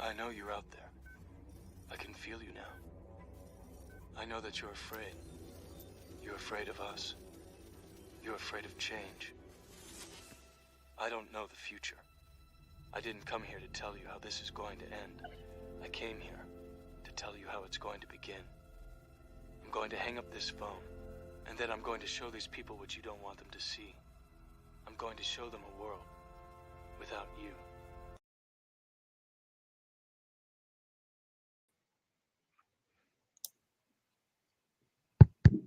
I know you're out there. I can feel you now. I know that you're afraid. You're afraid of us. You're afraid of change. I don't know the future. I didn't come here to tell you how this is going to end. I came here to tell you how it's going to begin. I'm going to hang up this phone, and then I'm going to show these people what you don't want them to see. I'm going to show them a world without you.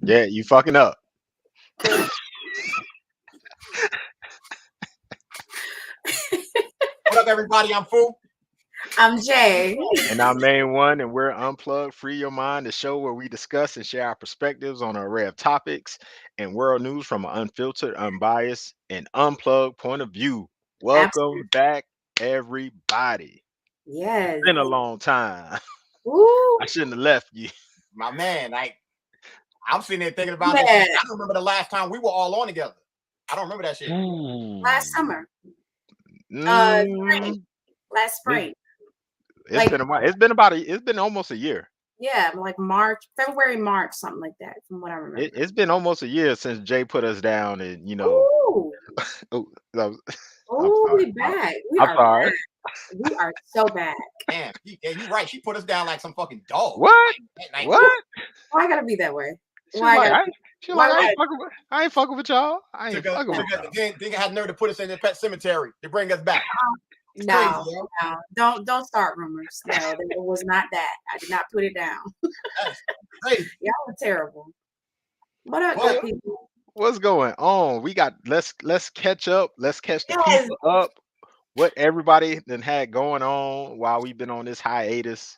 Yeah, you fucking up. What up, everybody? I'm Fu. I'm Jay. And I'm Main One, and we're Unplugged, Free Your Mind, the show where we discuss and share our perspectives on an array of topics and world news from an unfiltered, unbiased, and unplugged point of view. Welcome back, everybody. Yes. It's been a long time. Ooh. I shouldn't have left you. My man, I'm sitting there thinking about this. I don't remember the last time we were all on together. I don't remember that shit. Last summer. Spring. Last spring. It's been almost a year. Yeah, like February, March, something like that, from what I remember. It's been almost a year since Jay put us down, and Ooh. We back. I'm sorry. We are so back. Damn, you're right. She put us down like some fucking dog. What? What? Why I gotta be that way? I ain't fucking with y'all. I ain't fucking with y'all. Then had nerve to put us in the pet cemetery to bring us back. No, don't start rumors. No, it was not that. I did not put it down. Y'all are terrible. What up, people? What's going on? We got let's catch up. Let's catch the people up. What everybody then had going on while we've been on this hiatus.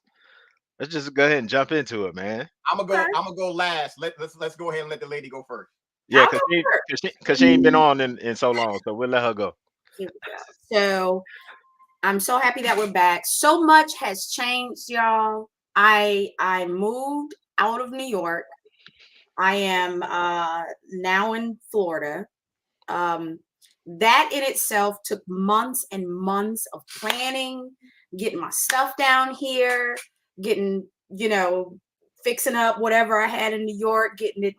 Let's just go ahead and jump into it, man. I'm gonna go last. Let's go ahead and let the lady go first. Yeah, because she ain't been on in so long, so we'll let her go. Here we go. So I'm so happy that we're back. So much has changed, y'all. I moved out of New York. I am now in Florida. That in itself took months and months of planning, getting my stuff down here, getting, fixing up whatever I had in New York, getting it,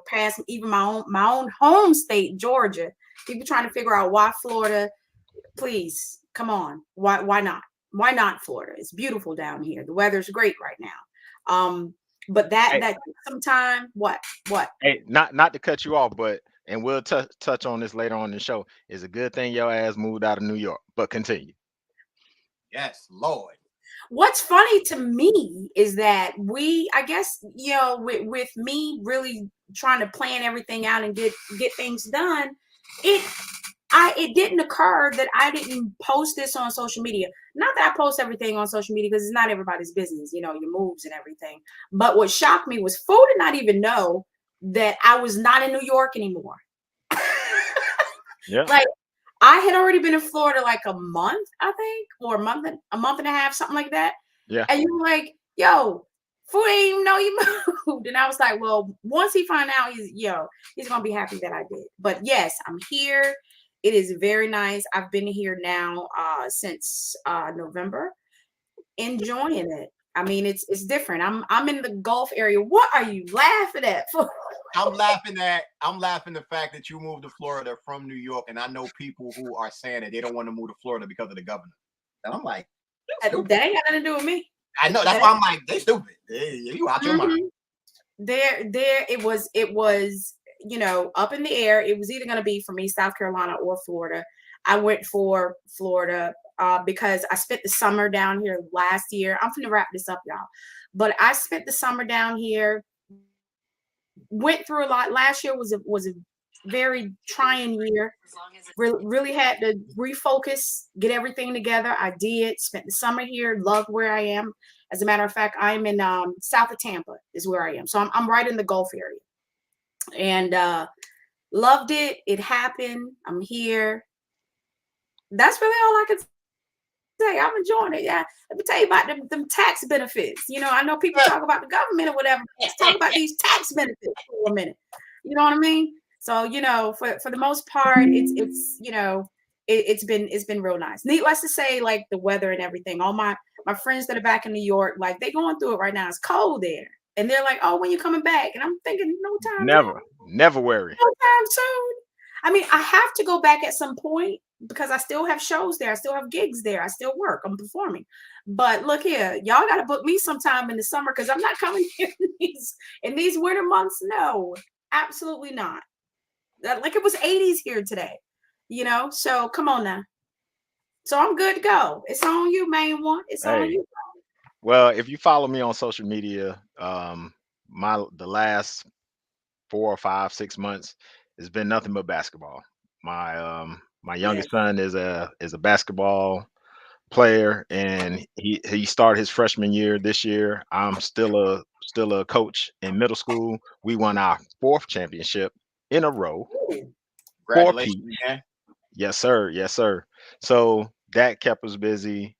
past even my own home state, Georgia. People trying to figure out why Florida. Please, come on. Why not? Why not Florida? It's beautiful down here. The weather's great right now. But that took some time. What? Hey, not to cut you off, but and we'll touch on this later on in the show. It's a good thing your ass moved out of New York. But continue. Yes, Lord. What's funny to me is that I guess, with me really trying to plan everything out and get things done, it didn't occur that I didn't post this on social media. Not that I post everything on social media because it's not everybody's business, your moves and everything. But what shocked me was Fu did not even know that I was not in New York anymore. Yeah. Like I had already been in Florida like a month, I think, or a month and a half, something like that. Yeah. And you were like, yo, Fu didn't even know you moved. And I was like, well, once he find out, he's gonna be happy that I did. But yes, I'm here. It is very nice. I've been here now since November, enjoying it. I mean, it's different. I'm in the Gulf area. What are you laughing at? I'm laughing the fact that you moved to Florida from New York, and I know people who are saying that they don't want to move to Florida because of the governor. And I'm like, that ain't got nothing to do with me. I know. That's why I'm like, they stupid. You out your mind. There. It was. Up in the air. It was either going to be for me, South Carolina or Florida. I went for Florida because I spent the summer down here last year. I'm going to wrap this up, y'all. But I spent the summer down here, went through a lot. Last year was a very trying year. Really had to refocus, get everything together. I did. Spent the summer here. Loved where I am. As a matter of fact, I'm in south of Tampa is where I am. So I'm right in the Gulf area. And loved it. It happened. I'm here. That's really all I can say. I'm enjoying it. Yeah. Let me tell you about them tax benefits. I know people talk about the government or whatever. Let's talk about these tax benefits for a minute. You know what I mean? So, for the most part, it's it's been real nice. Needless to say, like the weather and everything. All my friends that are back in New York, like they going through it right now. It's cold there, and they're like, "Oh, when you coming back?" And I'm thinking, "No time, Never worry. no time soon." I mean, I have to go back at some point because I still have shows there. I still have gigs there. I still work. I'm performing. But look here, y'all got to book me sometime in the summer because I'm not coming here in these winter months. No, absolutely not. Like it was 80s here today, you know? So come on now. So I'm good to go. It's on you, main one. It's on Hey, you. well, if you follow me on social media, the last 4 or 5, 6 months, it's been nothing but basketball. My Yes. youngest son is a basketball player, and he started his freshman year this year. I'm still a coach in middle school. We won our 4th championship in a row, Ooh. 4-peat. Congratulations, man. Yes, sir. Yes, sir. So that kept us busy.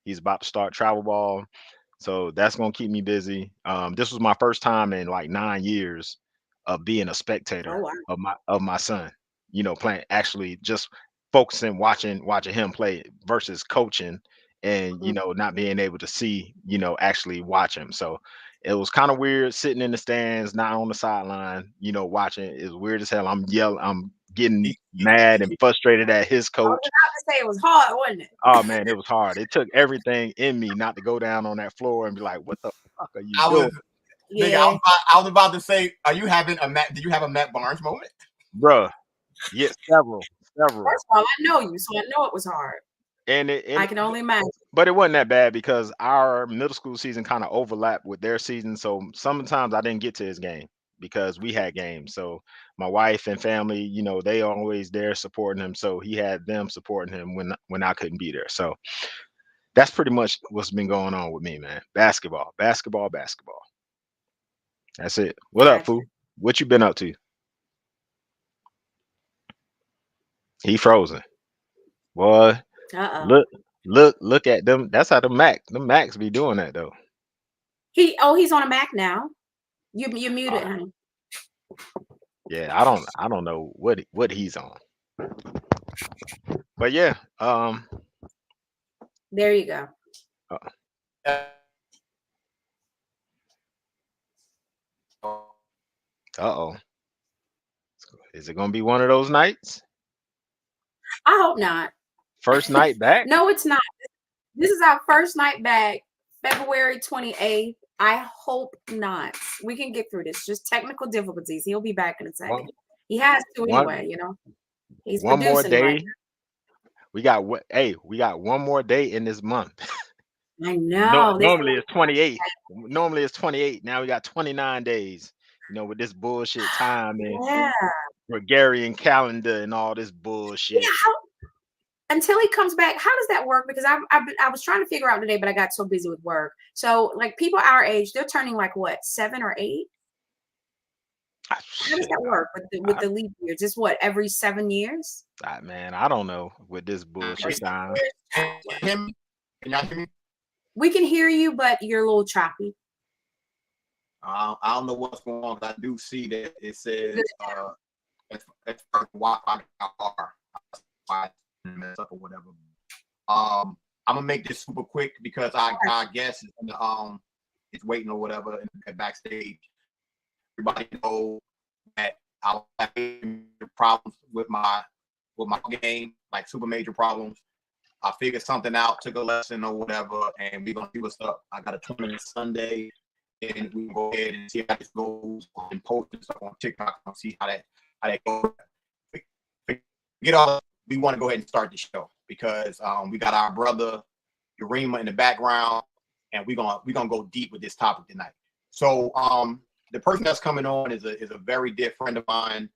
He's about to start travel ball, so that's gonna keep me busy. This was my first time in like 9 years of being a Oh spectator wow. of my son. You know, playing, actually just focusing, watching him play versus coaching, and Mhm. not being able to see, actually watch him. So it was kind of weird sitting in the stands, not on the sideline, watching. It's weird as hell. I'm yelling, I'm getting mad and frustrated at his I was coach. about to say it was hard, wasn't it? Oh man, it was hard. It took everything in me not to go down on that floor and be like, "What the fuck are you I was, doing, nigga, Yeah. I was about to say, are you having a Matt? Do you have a Matt Barnes moment? bruh?" Yes, several. First of all, I know you, so I know it was hard. And I can only imagine. but it wasn't that bad because our middle school season kind of overlapped with their season. So sometimes I didn't get to his game because we had games. So my wife and family, they always there supporting him. So he had them supporting him when I couldn't be there. So that's pretty much what's been going on with me, man. Basketball, basketball, basketball. That's it. What up, Gotcha. fool? What you been up to? He frozen. Boy, Uh-oh. look at them. That's how the Macs be doing that though. He's on a Mac now. You muted, Uh, honey. yeah, I don't know what he's on. But yeah, There you go. uh-oh. Is it gonna be one of those nights? I hope not. First night back? No, it's not. This is our first night back, February 28th. I hope not. We can get through this. Just technical difficulties. He'll be back in a second. One, He has to one, anyway, you know. He's one more producing right day. We got we got one more day in this month. now. I know. Normally it's 28. Normally it's 28. Now we got 29 days. With this bullshit time and Yeah. Gregorian calendar and all this Yeah. bullshit. Until he comes back, how does that work? Because I was trying to figure out today, but I got so busy with work. So like people our age, they're turning like what, 7 or 8? How does that work with the leap year? Just what, every 7 years? Man, I don't know with this bullshit time. Can y'all hear me? We can hear you, but you're a little choppy. I don't know what's going on, but I do see that it says it's Wi-Fi mess up or whatever. I'm gonna make this super quick because I guess it's waiting or whatever at backstage. Everybody knows that I have problems with my game, like super major problems. I figured something out, took a lesson or whatever, and we're gonna see what's up. I got a tournament Sunday, and we can go ahead and see how this goes and post and stuff on TikTok and see how that goes. We want to go ahead and start the show because we got our brother Yarima in the background, and we're gonna go deep with this topic tonight. So the person that's coming on is a very dear friend of mine.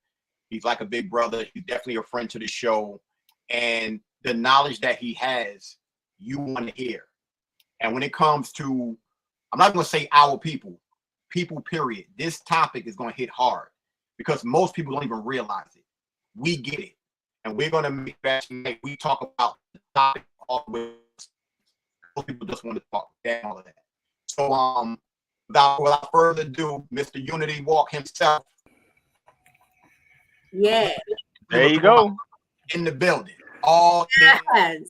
He's like a big brother. He's definitely a friend to the show, and the knowledge that he has, you want to hear. And when it comes to, I'm not going to say our people, period. This topic is going to hit hard because most people don't even realize it. We get it. And we're going to make that tonight. We talk about the topic all the way. Most people just want to talk down all of that. So without further ado, Mr. Unity Walk himself. Yeah. There you go. In the building. all in. Yes.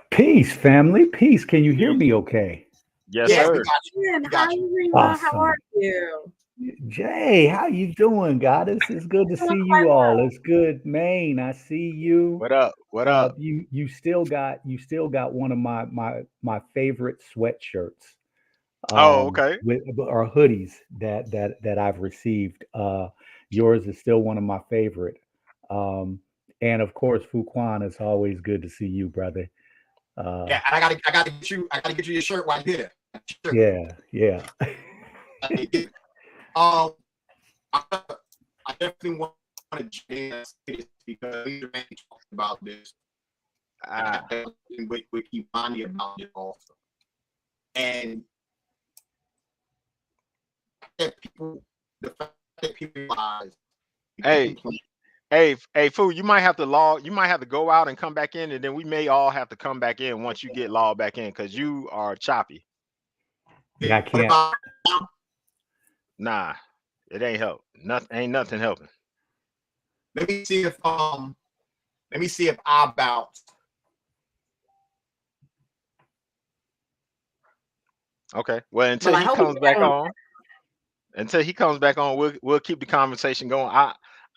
Peace, family. Peace. Can you hear Peace. me okay? Yes, Yeah, sir. we got you. Ian, We got hi, you. Rima. How Awesome. are you? Jay, how you doing, Goddess? It's good to Doing see quite you all. well. It's good, Maine. I see you. What up? What up? You still got one of my favorite sweatshirts. Oh, okay. With or hoodies that I've received. Yours is still one of my favorite. Um, and of course, Fuquan, it's always good to see you, brother. Yeah, and I gotta get you your shirt while you're here. Yeah. I definitely want to join us because we talked about this. Ah, With Imani about it also. And the fact that people realize hey, fool, you might have to log. You might have to go out and come back in, and then we may all have to come back in once you get logged back in, because you are choppy. Yeah, I can't. Nah, it ain't help. Ain't nothing helping. let me see if I bounce. Okay. Well, until Well, I he hope comes you back don't. on, we'll keep the conversation going.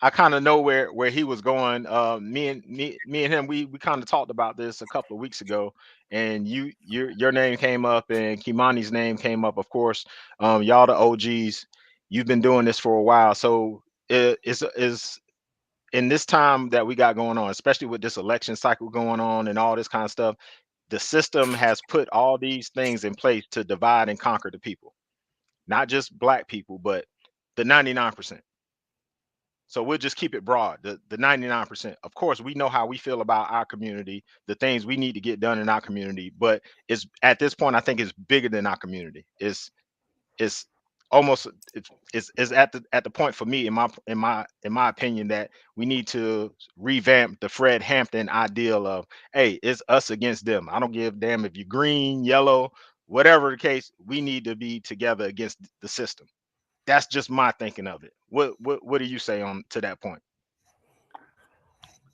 I kind of know where he was going. Me and him, we kind of talked about this a couple of weeks ago, and your name came up and Kimani's name came up. Of course, y'all the OGs. You've been doing this for a while, so it is in this time that we got going on, especially with this election cycle going on and all this kind of stuff. The system has put all these things in place to divide and conquer the people, not just black people, but the 99%. So we'll just keep it broad. The 99%. Of course, we know how we feel about our community, the things we need to get done in our community, but it's at this point, I think it's bigger than our community. It's almost it's at the point for me in my opinion that we need to revamp the Fred Hampton ideal of, hey, it's us against them. I don't give a damn if you're green, yellow, whatever the case, we need to be together against the system. That's just my thinking of it. What do you say on to that point?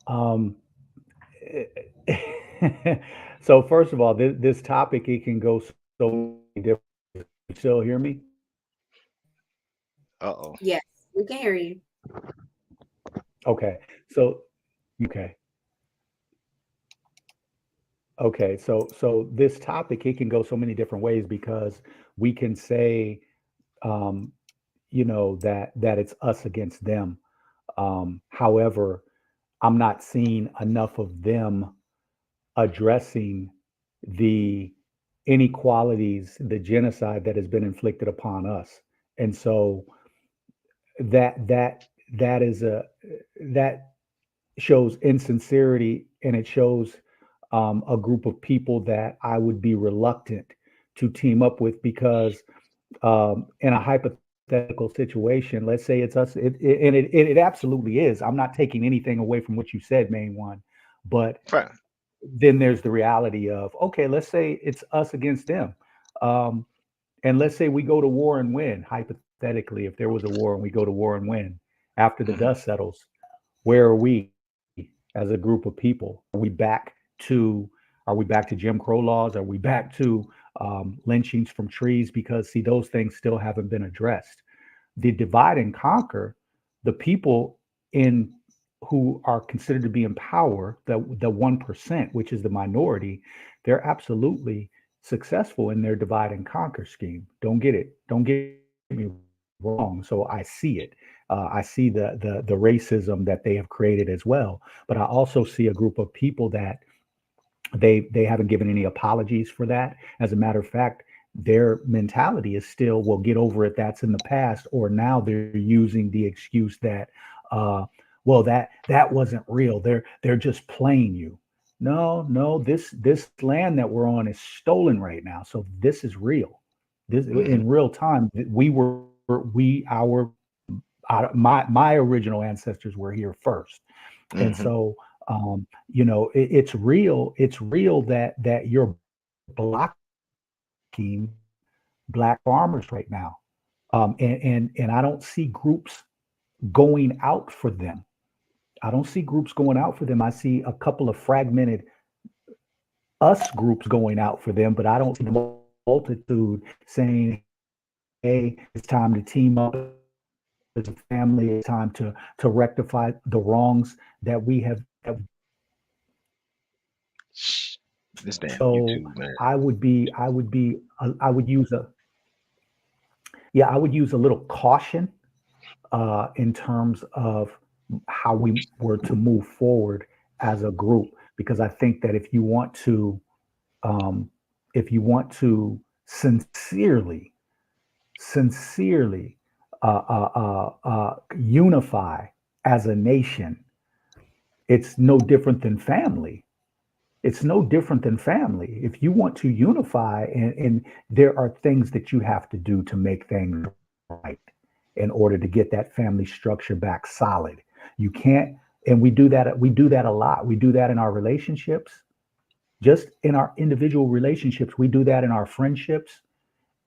Um, so first of all, this topic, it can go so different. You still hear me? Uh-oh. Yes, we can hear you. Okay. So okay. Okay. So this topic, it can go so many different ways because we can say, um, that it's us against them. However, I'm not seeing enough of them addressing the inequalities, the genocide that has been inflicted upon us. And so that is that shows insincerity, and it shows a group of people that I would be reluctant to team up with because in a hypothetical situation, let's say it's us, and it absolutely is. I'm not taking anything away from what you said, main one, but Right. then there's the reality of, okay, let's say it's us against them. Um, and let's say we go to war and win, hypothetically, if there was a war and we go to war and win after the Mhm. dust settles, where are we as a group of people? To, are we back to Jim Crow laws? Are we back to lynchings from trees? Because see, those things still haven't been addressed. The divide and conquer, the people in who are considered to be in power, the 1%, which is the minority, they're absolutely successful in their divide and conquer scheme. Don't get me wrong. So I see it. I see the racism that they have created as well. But I also see a group of people that they haven't given any apologies for that. As a matter of fact, their mentality is still, well, get over it, that's in the past. Or now they're using the excuse that well, that wasn't real, they're just playing you. No, this land that we're on is stolen right now, so this is real. This Mhm. in real time. We our my original ancestors were here first. And Mhm. so it's real. It's real that you're blocking black farmers right now. And I don't see groups going out for them. I don't see groups going out for them. I see a couple of fragmented us groups going out for them, but I don't see the multitude saying, hey, it's time to team up as a family. It's time to rectify the wrongs that we have. Shh, this damn So YouTube, man. I would be, I would use a, yeah, I would use a little caution in terms of how we were to move forward as a group, because I think that um, if you want to sincerely unify as a nation, it's no different than family. It's no different than family. If you want to unify, and there are things that you have to do to make things right in order to get that family structure back solid. You can't, and we do that a lot. We do that in our relationships, just in our individual relationships. We do that in our friendships.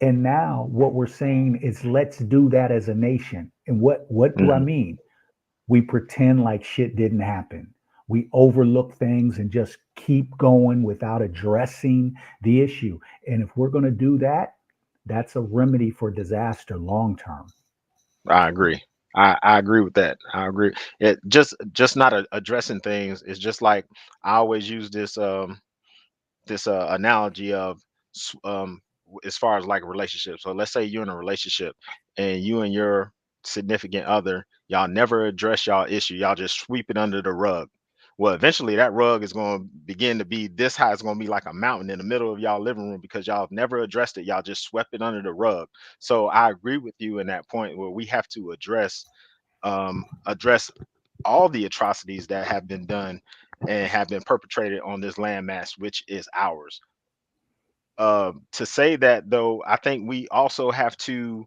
And now what we're saying is let's do that as a nation. And what do I Mhm. mean? We pretend like shit didn't happen. We overlook things and just keep going without addressing the issue. And if we're going to do that, that's a remedy for disaster long term. I agree. I agree with that. I agree. It just not addressing things. It's just like I always use this analogy of as far as like a relationship. So let's say you're in a relationship and you and your significant other, y'all never address y'all issue. Y'all just sweep it under the rug. Well, eventually that rug is going to begin to be this high. It's going to be like a mountain in the middle of y'all living room because y'all have never addressed it. Y'all just swept it under the rug. So I agree with you in that point where we have to address all the atrocities that have been done and have been perpetrated on this landmass, which is ours. To say that though, I think we also have to.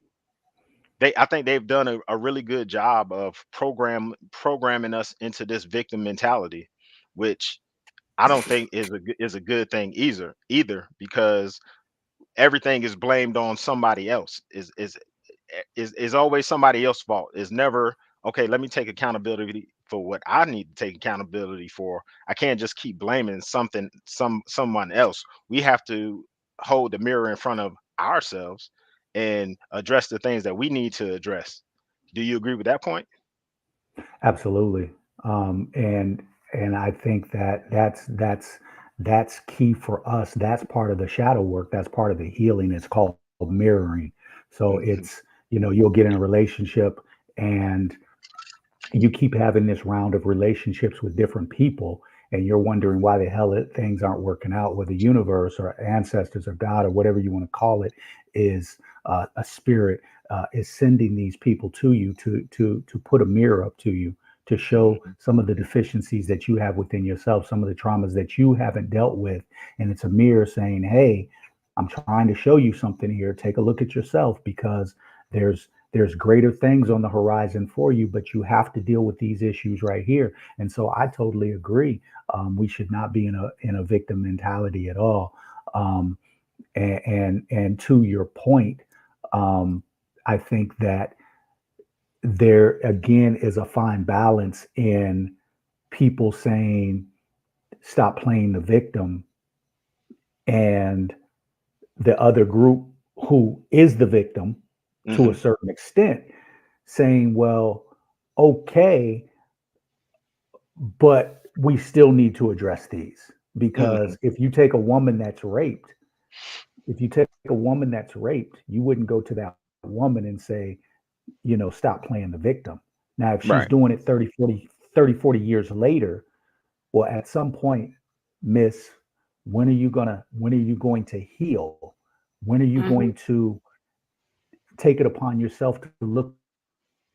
I think they've done a really good job of programming us into this victim mentality, which I don't think is a good thing either because everything is blamed on somebody else. Is always somebody else's fault. Is never okay. Let me take accountability for what I need to take accountability for. I can't just keep blaming someone else. We have to hold the mirror in front of ourselves and address the things that we need to address. Do you agree with that point? Absolutely. And I think that that's key for us. That's part of the shadow work. That's part of the healing. It's called mirroring. So Mhm. you'll get in a relationship and you keep having this round of relationships with different people, and you're wondering why the hell things aren't working out, where the universe or ancestors or God or whatever you want to call it is a spirit is sending these people to you to put a mirror up to you to show Mhm. some of the deficiencies that you have within yourself, some of the traumas that you haven't dealt with. And it's a mirror saying, hey, I'm trying to show you something here. Take a look at yourself, because there's greater things on the horizon for you, but you have to deal with these issues right here. And so I totally agree. We should not be in a victim mentality at all. Um, and to your point, um, I think that there again is a fine balance in people saying stop playing the victim, and the other group who is the victim to a Mhm. certain extent saying, well, okay, but we still need to address these, Mhm. because if you take a woman that's raped, if you take a woman that's raped, you wouldn't go to that woman and say, stop playing the victim. Now, if she's Right. doing it 30, 40 years later, well, at some point, miss, when are you going to heal? When are you going Hmm. to take it upon yourself to look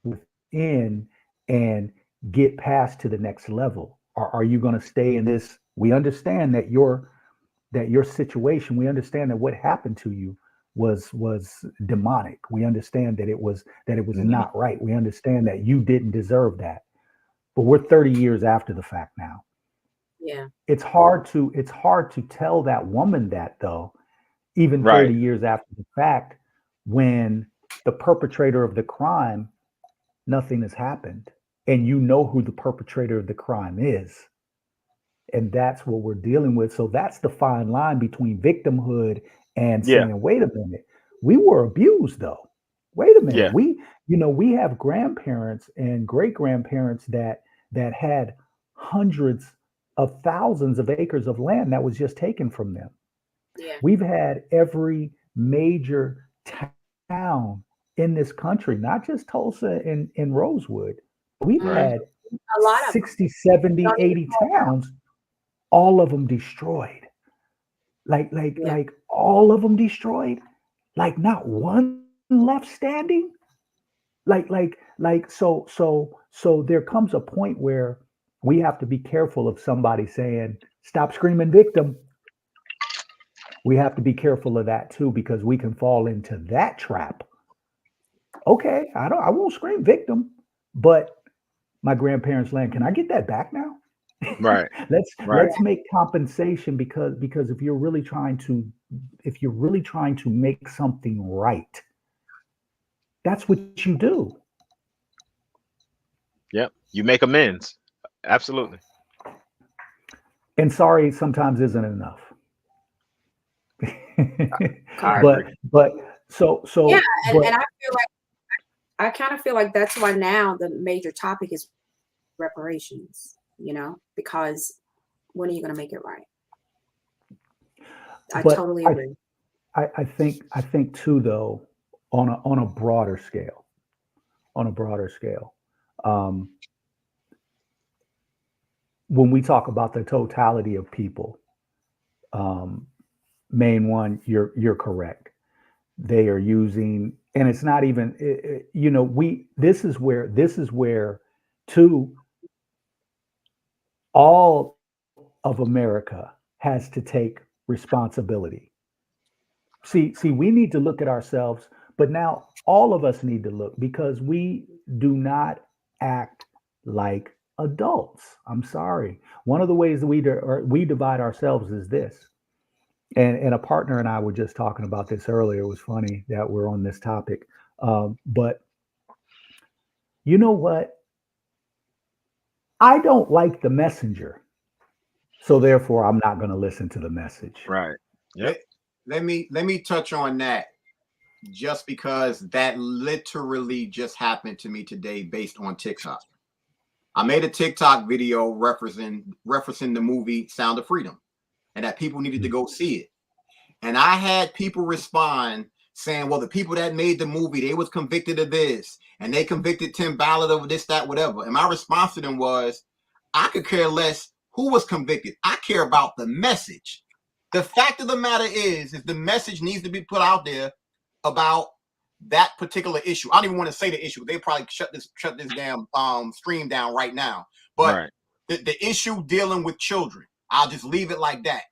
within and get past to the next level? Or are you going to stay in this? We understand that your situation, we understand that what happened to you was demonic. We understand that it was Mhm. not right. We understand that you didn't deserve that. But we're 30 years after the fact now. Yeah. It's hard to tell that woman that, though, even Right. 30 years after the fact, when the perpetrator of the crime, nothing has happened. and you know who the perpetrator of the crime is. And that's what we're dealing with. So that's the fine line between victimhood and Yeah. saying, wait a minute, we were abused though. Wait a minute. Yeah. We have grandparents and great grandparents that had hundreds of thousands of acres of land that was just taken from them. Yeah. We've had every major town in this country, not just Tulsa and Rosewood. We've Right. had A lot of them. 60, 70, Don't even 80 know about. towns, all of them destroyed. Yeah. Like all of them destroyed. Like not one left standing. So there comes a point where we have to be careful of somebody saying, stop screaming victim. We have to be careful of that too, because we can fall into that trap. Okay, I won't scream victim, but my grandparents' land, can I get that back now? Right. let's Right. let's make compensation, because if you're really trying to make something right, that's what you do. Yep. You make amends. Absolutely. And sorry sometimes isn't enough. I but agree. but Yeah, but and I feel like I kind of feel like that's why now the major topic is reparations, because when are you going to make it right? I but totally agree. I think too, though, on a broader scale, um, when we talk about the totality of people, um, main one, you're correct. They are using, and it's not even, we, this is where too, all of America has to take responsibility. See, we need to look at ourselves, but now all of us need to look, because we do not act like adults. I'm sorry. One of the ways that we divide ourselves is this. And a partner and I were just talking about this earlier. It was funny that we're on this topic. But you know what? I don't like the messenger. So therefore, I'm not going to listen to the message. Right. Yep. Let me touch on that, just because that literally just happened to me today based on TikTok. I made a TikTok video referencing the movie Sound of Freedom, and that people needed to go see it. And I had people respond saying, well, the people that made the movie, they was convicted of this, and they convicted Tim Ballard over this, that, whatever. And my response to them was, I could care less who was convicted. I care about the message. The fact of the matter is the message needs to be put out there about that particular issue. I don't even want to say the issue. They probably shut this damn stream down right now. But Right. the issue dealing with children, I'll just leave it like that.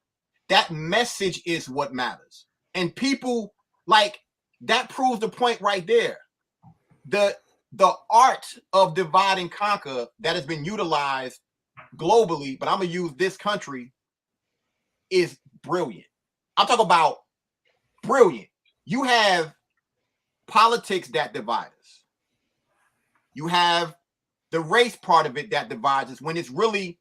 That message is what matters. And people, like, that proves the point right there. The art of divide and conquer that has been utilized globally, but I'm gonna use this country, is brilliant. I'm talking about brilliant. You have politics that divide us. You have the race part of it that divides us, when it's really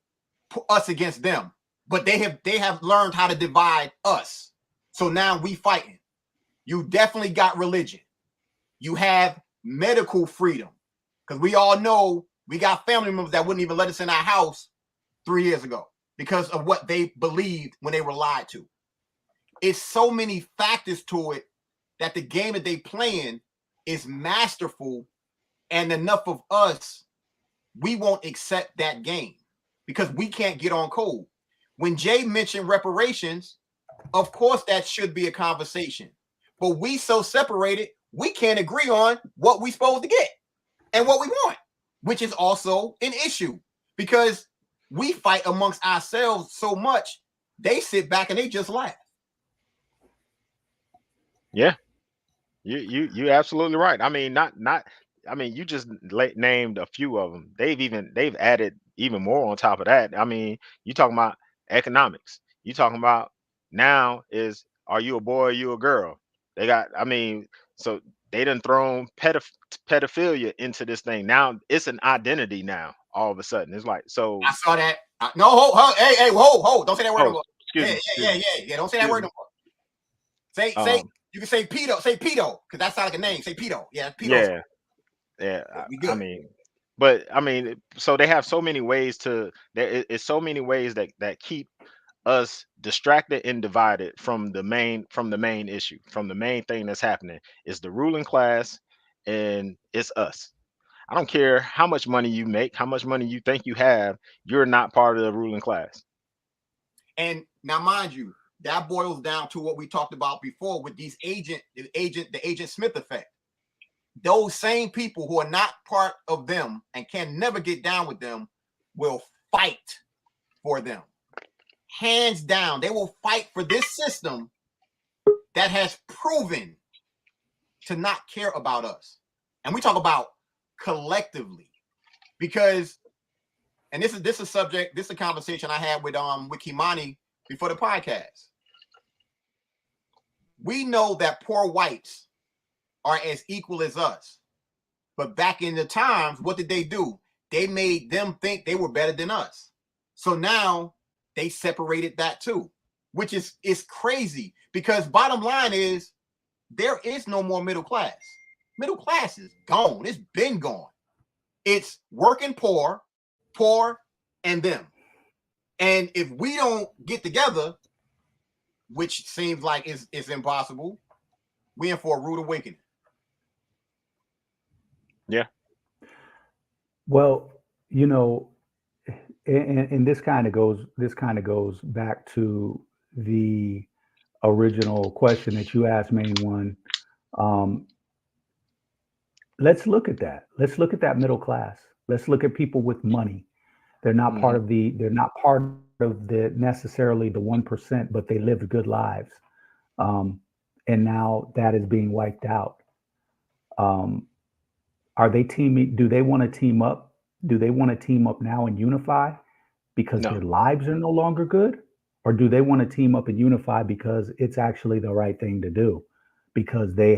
us against them. But they have learned how to divide us. So now we fighting. You definitely got religion. You have medical freedom, because we all know we got family members that wouldn't even let us in our house 3 years ago because of what they believed when they were lied to. It's so many factors to it that the game that they playing is masterful, and enough of us, we won't accept that game because we can't get on code. When Jay mentioned reparations, of course that should be a conversation, but we so separated, we can't agree on what we supposed to get and what we want, which is also an issue, because we fight amongst ourselves so much, they sit back and they just laugh. Yeah. You absolutely right. I mean, not. I mean, you just named a few of them. They've added even more on top of that. I mean, you talking about economics. You talking about now is, are you a boy or you a girl? They got. I mean, so They done thrown pedophilia into this thing. Now it's an identity now. All of a sudden, it's like so. I saw that. No, hold, hey, whoa, don't say that word no Oh, more. excuse Yeah, me. Don't say that word no more. Say, Um, you can say pedo, because that sounds like a name. Say pedo. Yeah, pedo. yeah. We I good. mean, but I mean, so they have so many ways to. It's so many ways that keep us distracted and divided from the main issue, from the main thing that's happening. Is the ruling class, and it's us. I don't care how much money you make, how much money you think you have, you're not part of the ruling class. And now, mind you, that boils down to what we talked about before with these the agent Smith effect. Those same people who are not part of them and can never get down with them will fight for them. Hands down, they will fight for this system that has proven to not care about us. And we talk about collectively, because, and this is a subject, this is a conversation I had with Kimani before the podcast. We know that poor whites are as equal as us, but back in the times, what did they do? They made them think they were better than us. So now they separated that too, which is crazy, because bottom line is there is no more middle class. Middle class is gone. It's been gone. It's working poor, and them. And if we don't get together, which seems like it's impossible, we're in for a rude awakening. Yeah. Well, and this kind of goes back to the original question that you asked, main one. Um, let's look at that. Let's look at that middle class. Let's look at people with money. They're not part of the necessarily the 1%, but they lived good lives. And now that is being wiped out. Are they teaming? Do they want to team up? Do they want to team up now and unify because No. their lives are no longer good? Or do they want to team up and unify because it's actually the right thing to do? Because they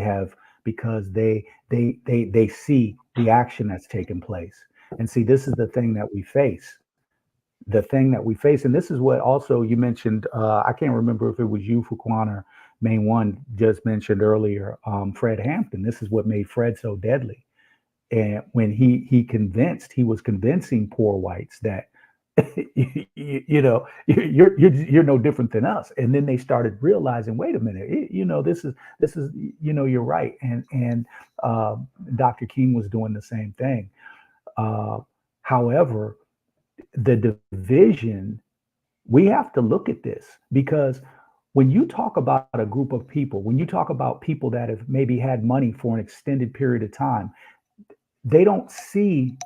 see the action that's taken place. And see, this is the thing that we face. The thing that we face, and this is what also you mentioned. I can't remember if it was you, Fuquan, or Main One just mentioned earlier. Fred Hampton. This is what made Fred so deadly. And when he was convincing poor whites that you're no different than us. And then they started realizing, wait a minute, this is you're right. And Dr. King was doing the same thing. However, the division, we have to look at this, because when you talk about a group of people, when you talk about people that have maybe had money for an extended period of time, they don't see,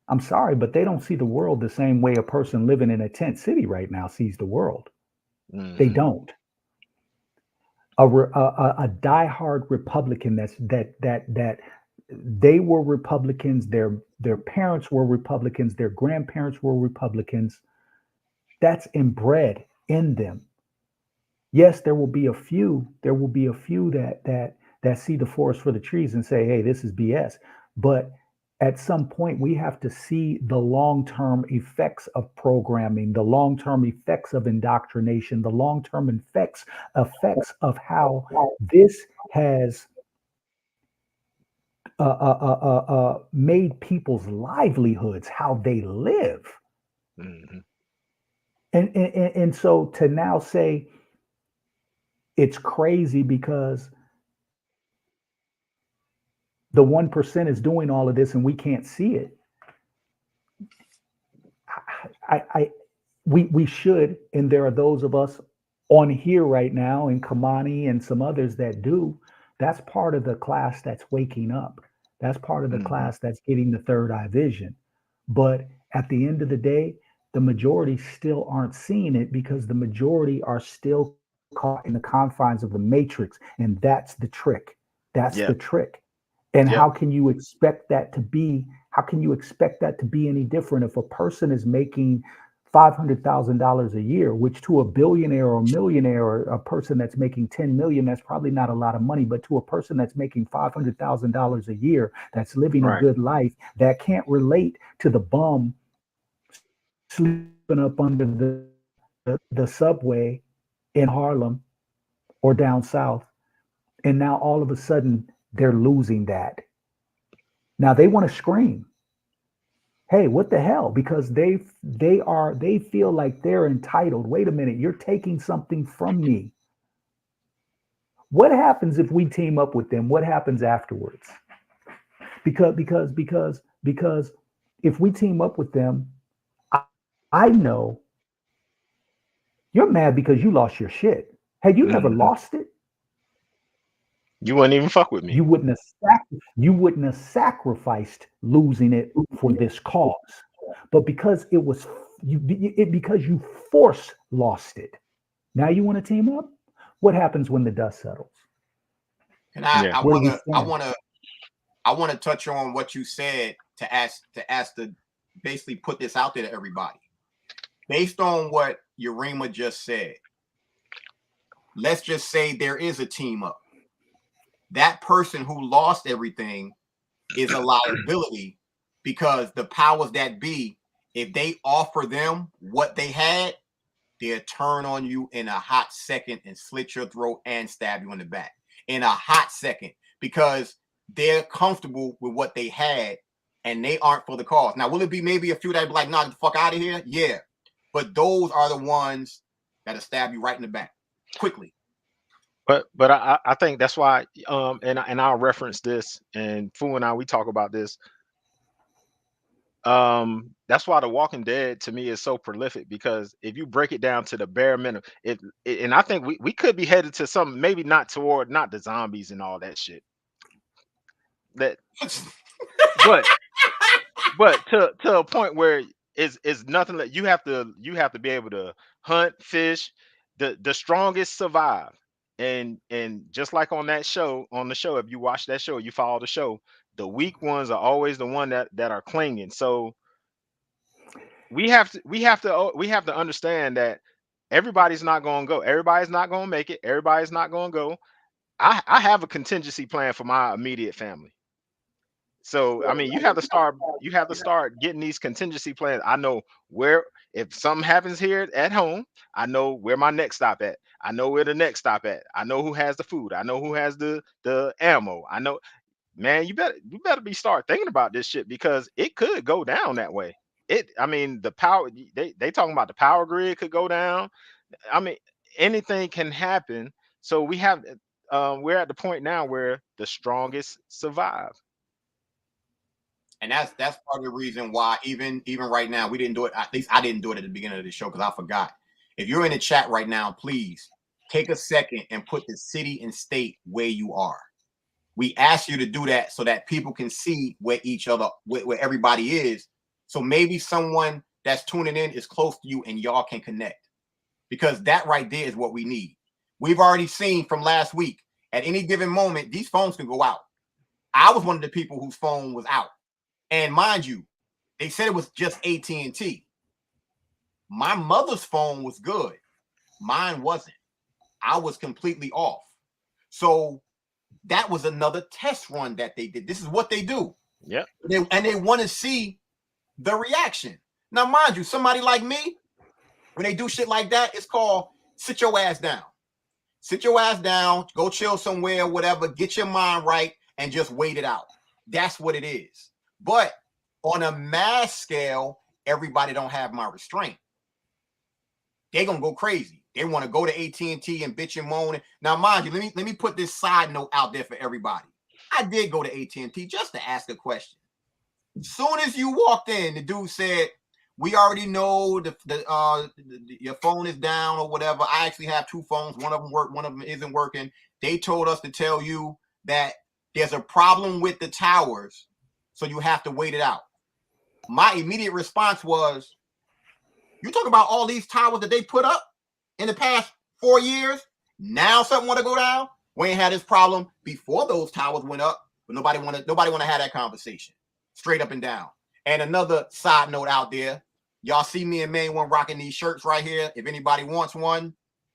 I'm sorry, but they don't see the world the same way a person living in a tent city right now sees the world. Mm-hmm. They don't. A diehard Republican that they were Republicans, their parents were Republicans, their grandparents were Republicans. That's inbred in them. Yes, there will be a few that see the forest for the trees and say, hey, this is BS. But at some point, we have to see the long-term effects of programming, the long-term effects of indoctrination, the long-term effects of how this has made people's livelihoods, how they live. Mm-hmm. And so to now say it's crazy because the 1% is doing all of this and we can't see it. We should, and there are those of us on here right now, and Kamani and some others that do. That's part of the class that's waking up. That's part of the class that's getting the third eye vision. But at the end of the day, the majority still aren't seeing it because the majority are still caught in the confines of the matrix, and that's the trick. That's the trick. And how can you expect that to be? How can you expect that to be any different if a person is making $500,000 a year, which to a billionaire or millionaire or a person that's making 10 million, that's probably not a lot of money. But to a person that's making $500,000 a year, that's living a Right. good life, that can't relate to the bum sleeping up under the subway in Harlem or down south. And now all of a sudden they're losing that. Now they want to scream, hey, what the hell? Because they feel like they're entitled. Wait a minute, you're taking something from me. What happens if we team up with them? What happens afterwards? Because if we team up with them, I know you're mad because you lost your shit. Had you never lost it, you wouldn't even fuck with me. you wouldn't have sacrificed losing it for this cause. But because it was because you force lost it. Now you want to team up? What happens when the dust settles? And Yeah. I want to touch on what you said to basically put this out there to everybody. Based on what Yarima just said, let's just say there is a team up. That person who lost everything is a liability because the powers that be, if they offer them what they had, they'll turn on you in a hot second and slit your throat and stab you in the back in a hot second because they're comfortable with what they had and they aren't for the cause. Now, will it be maybe a few that be like, nah, get the fuck out of here? Yeah. But those are the ones that'll stab you right in the back quickly. But I think that's why and I'll reference this, and Fu and I, we talk about this. That's why The Walking Dead to me is so prolific, because if you break it down to the bare minimum, and I think we could be headed to some, maybe not the zombies and all that shit. That but to a point where it's nothing that you have to be able to hunt, fish, the strongest survive. And just like on the show, if you watch that show, you follow the show, the weak ones are always the one that are clinging. So we have to understand that everybody's not going to go. Everybody's not going to make it. Everybody's not going to go. I have a contingency plan for my immediate family. So I mean, you have to start getting these contingency plans. I know where, if something happens here at home, I know where my next stop at. I know where the next stop at. I know who has the food. I know who has the ammo. I know, man, you better be start thinking about this shit, because it could go down that way. I mean, the power, they talking about the power grid could go down. I mean, anything can happen. So we're at the point now where the strongest survive. And that's part of the reason why even right now we didn't do it. At least I didn't do it at the beginning of the show because I forgot. If you're in the chat right now, please take a second and put the city and state where you are. We ask you to do that so that people can see where everybody is. So maybe someone that's tuning in is close to you and y'all can connect, because that right there is what we need. We've already seen from last week, at any given moment, these phones can go out. I was one of the people whose phone was out. And mind you, they said it was just AT&T. My mother's phone was good. Mine wasn't. I was completely off. So that was another test run that they did. This is what they do. Yep. And they want to see the reaction. Now, mind you, somebody like me, when they do shit like that, it's called sit your ass down. Sit your ass down, go chill somewhere, whatever, get your mind right, and just wait it out. That's what it is. But on a mass scale, everybody don't have my restraint. They're gonna go crazy. They want to go to AT&T and bitch and moan. Now, mind you, let me put this side note out there for everybody. I did go to AT&T just to ask a question. As soon as you walked in, the dude said, "We already know your phone is down or whatever. I actually have two phones. One of them work, one of them isn't working. They told us to tell you that there's a problem with the towers, so you have to wait it out." My immediate response was, you talk about all these towers that they put up in the past 4 years. Now something want to go down? We ain't had this problem before those towers went up, but nobody want to have that conversation straight up and down. And another side note out there, Y'all see me and Main One rocking these shirts right here. If anybody wants one,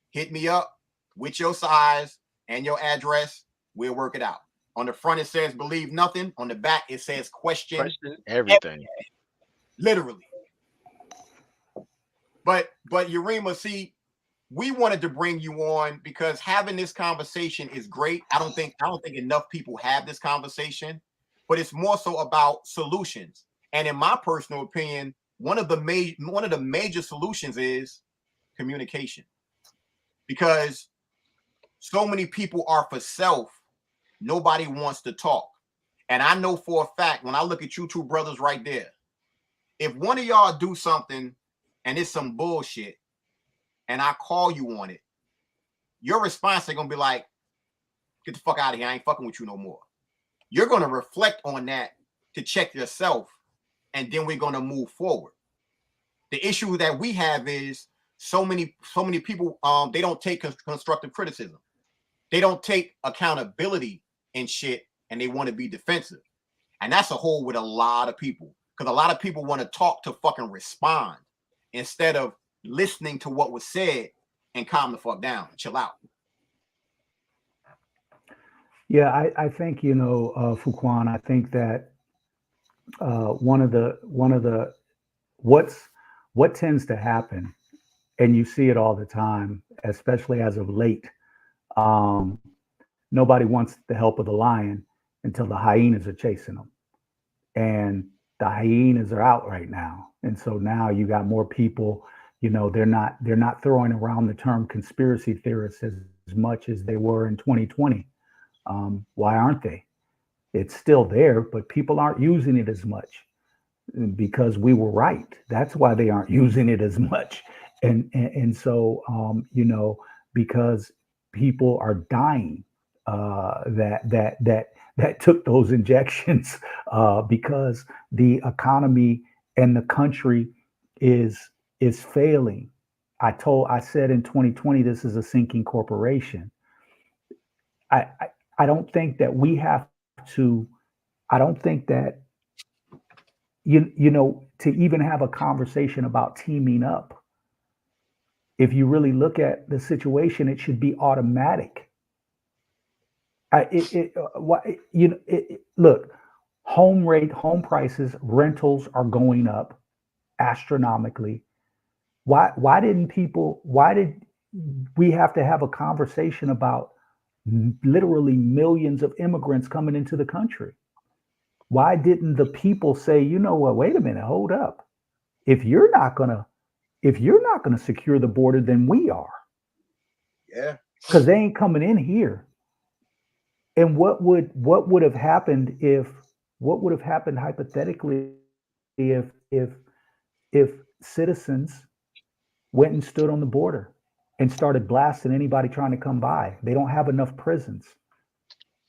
hit me up with your size and your address. We'll work it out. On the front, it says believe nothing. On the back, it says question everything. Literally. But Yarima, see, we wanted to bring you on because having this conversation is great. I don't think enough people have this conversation, but it's more so about solutions. And in my personal opinion, one of the major solutions is communication. Because so many people are for self, nobody wants to talk. And I know for a fact, when I look at you two brothers right there, if one of y'all do something and it's some bullshit, and I call you on it, your response is gonna be like, get the fuck out of here. I ain't fucking with you no more. You're gonna reflect on that to check yourself, and then we're gonna move forward. The issue that we have is so many people, they don't take constructive criticism. They don't take accountability and shit, and they want to be defensive. And that's a hole with a lot of people, because a lot of people want to talk to fucking respond instead of listening to what was said and calm the fuck down, chill out. Yeah, I think, Fuquan, I think that one of the what tends to happen, and you see it all the time, especially as of late, nobody wants the help of the lion until the hyenas are chasing them. And the hyenas are out right now. And so now you got more people, they're not throwing around the term conspiracy theorists as much as they were in 2020. Why aren't they? It's still there, but people aren't using it as much because we were right. That's why they aren't using it as much. And so, because people are dying that took those injections because the economy and the country is failing. I said in 2020, this is a sinking corporation. I don't think that we have to, I don't think that, to even have a conversation about teaming up, if you really look at the situation, it should be automatic. Look, home prices, rentals are going up astronomically. Why did we have to have a conversation about literally millions of immigrants coming into the country? Why didn't the people say, you know what, wait a minute, hold up. If you're not gonna secure the border, then we are. Yeah. Because they ain't coming in here. And what would have happened hypothetically if citizens went and stood on the border and started blasting anybody trying to come by? They don't have enough prisons.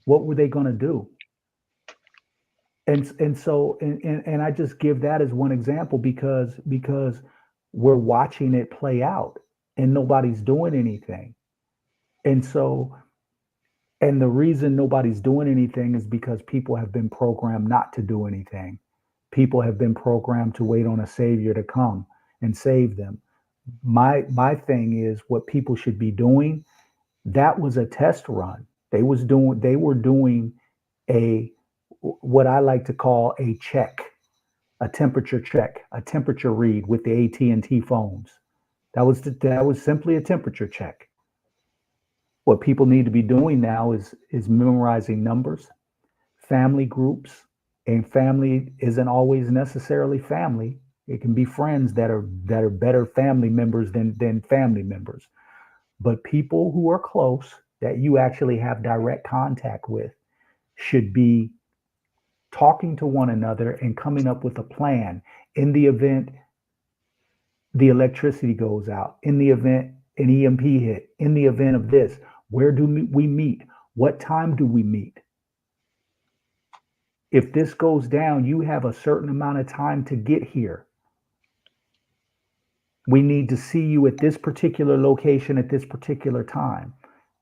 What were they going to do? And so I just give that as one example because we're watching it play out and nobody's doing anything. And so, and the reason nobody's doing anything is because people have been programmed not to do anything. People have been programmed to wait on a savior to come and save them. My thing is, what people should be doing, that was a test run. They were doing what I like to call a check, a temperature check, a temperature read with the AT&T phones. That was simply a temperature check. What people need to be doing now is memorizing numbers, family groups, and family isn't always necessarily family. It can be friends that are better family members than family members. But people who are close that you actually have direct contact with should be talking to one another and coming up with a plan in the event the electricity goes out, in the event an EMP hit, in the event of this. Where do we meet? What time do we meet? If this goes down, you have a certain amount of time to get here. We need to see you at this particular location at this particular time.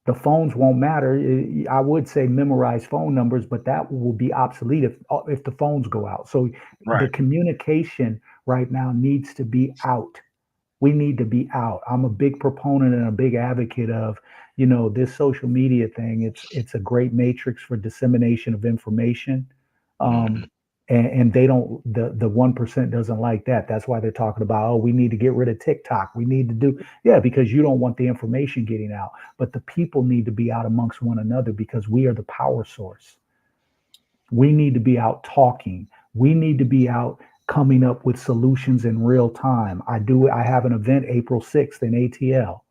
The phones won't matter. I would say memorize phone numbers, but that will be obsolete if the phones go out. So the communication right now needs to be out. We need to be out. I'm a big proponent and a big advocate of, this social media thing. It's a great matrix for dissemination of information. Mhm. And they don't, the 1% doesn't like that. That's why they're talking about, oh, we need to get rid of TikTok. We need to do, yeah, because you don't want the information getting out. But the people need to be out amongst one another because we are the power source. We need to be out talking. We need to be out coming up with solutions in real time. I have an event April 6th in ATL.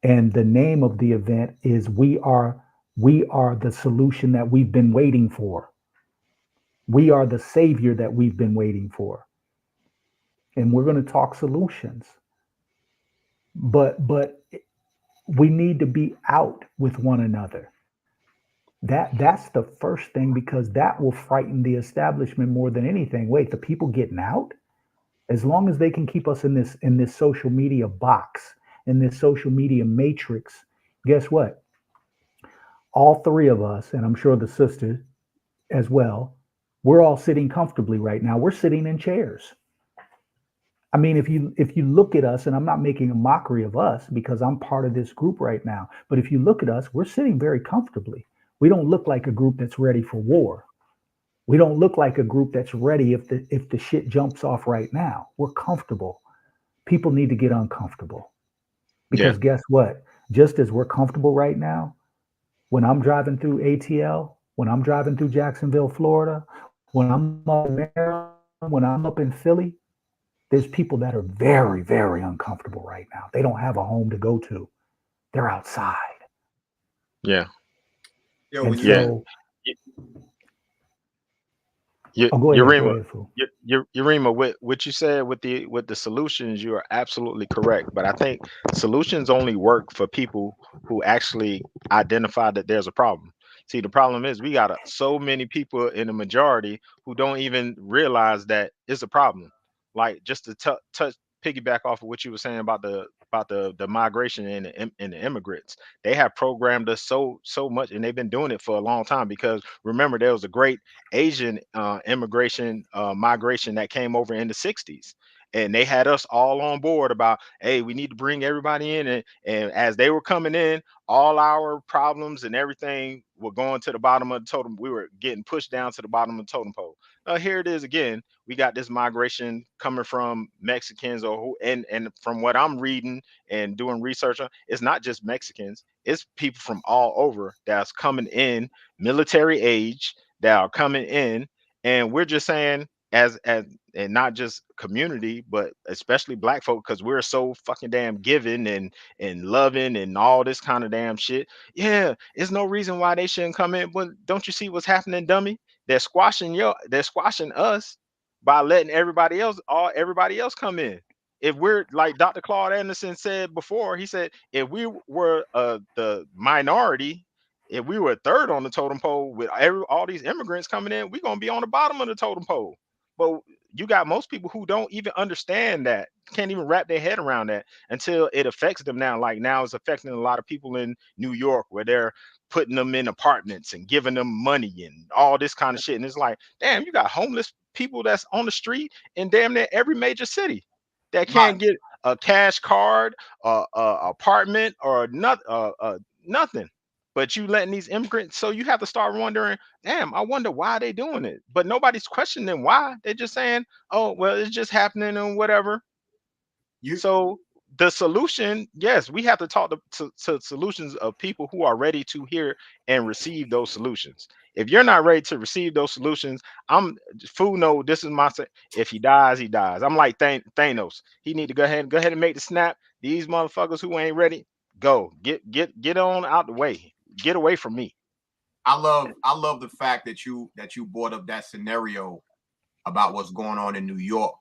And the name of the event is we are the solution that we've been waiting for. We are the savior that we've been waiting for. And we're going to talk solutions. But we need to be out with one another. That's the first thing, because that will frighten the establishment more than anything. Wait, the people getting out? As long as they can keep us in this social media box, in this social media matrix, guess what? All three of us, and I'm sure the sister as well, we're all sitting comfortably right now. We're sitting in chairs. I mean, if you look at us, and I'm not making a mockery of us because I'm part of this group right now, but if you look at us, we're sitting very comfortably. We don't look like a group that's ready for war. We don't look like a group that's ready if the shit jumps off right now. We're comfortable. People need to get uncomfortable. Yeah. Because guess what? Just as we're comfortable right now, when I'm driving through ATL, when I'm driving through Jacksonville, Florida, when I'm up in Maryland, when I'm up in Philly, there's people that are very, very uncomfortable right now. They don't have a home to go to. They're outside. Yeah. Yo, And when you Yeah. so, go Yarima, ahead, Fu. Yarima, what you said with the solutions, you are absolutely correct. But I think solutions only work for people who actually identify that there's a problem. See, the problem is we got so many people in the majority who don't even realize that it's a problem. Like, just to touch piggyback off of what you were saying about the migration and the immigrants. They have programmed us so much, and they've been doing it for a long time. Because remember, there was a great Asian immigration migration that came over in the 60s. And they had us all on board about, hey, we need to bring everybody in. And as they were coming in, all our problems and everything were going to the bottom of the totem. We were getting pushed down to the bottom of the totem pole. Here it is again. We got this migration coming from Mexicans, or who, and from what I'm reading and doing research on, it's not just Mexicans, it's people from all over that's coming in, military age, that are coming in. And we're just saying, as and not just community, but especially black folk, because we're so fucking damn giving and loving and all this kind of damn shit. Yeah, there's no reason why they shouldn't come in. But don't you see what's happening, dummy? They're squashing us by letting everybody else come in. If we're like Dr. Claude Anderson said before, he said if we were the minority, if we were third on the totem pole with all these immigrants coming in, we're gonna be on the bottom of the totem pole. But you got most people who don't even understand that, can't even wrap their head around that until it affects them now. Like now it's affecting a lot of people in New York, where they're putting them in apartments and giving them money and all this kind of shit. And it's like, damn, you got homeless people that's on the street in damn near every major city that my can't get a cash card, apartment, or nothing. But you letting these immigrants, so you have to start wondering, damn, I wonder why they doing it. But nobody's questioning why. They're just saying, oh, well, it's just happening and whatever. you So the solution, yes, we have to talk to solutions of people who are ready to hear and receive those solutions. If you're not ready to receive those solutions, food. No, this is my if he dies, he dies. I'm like Thanos. He need to go ahead and make the snap. These motherfuckers who ain't ready, go get on out the way. Get away from me. I love the fact that you brought up that scenario about what's going on in New York,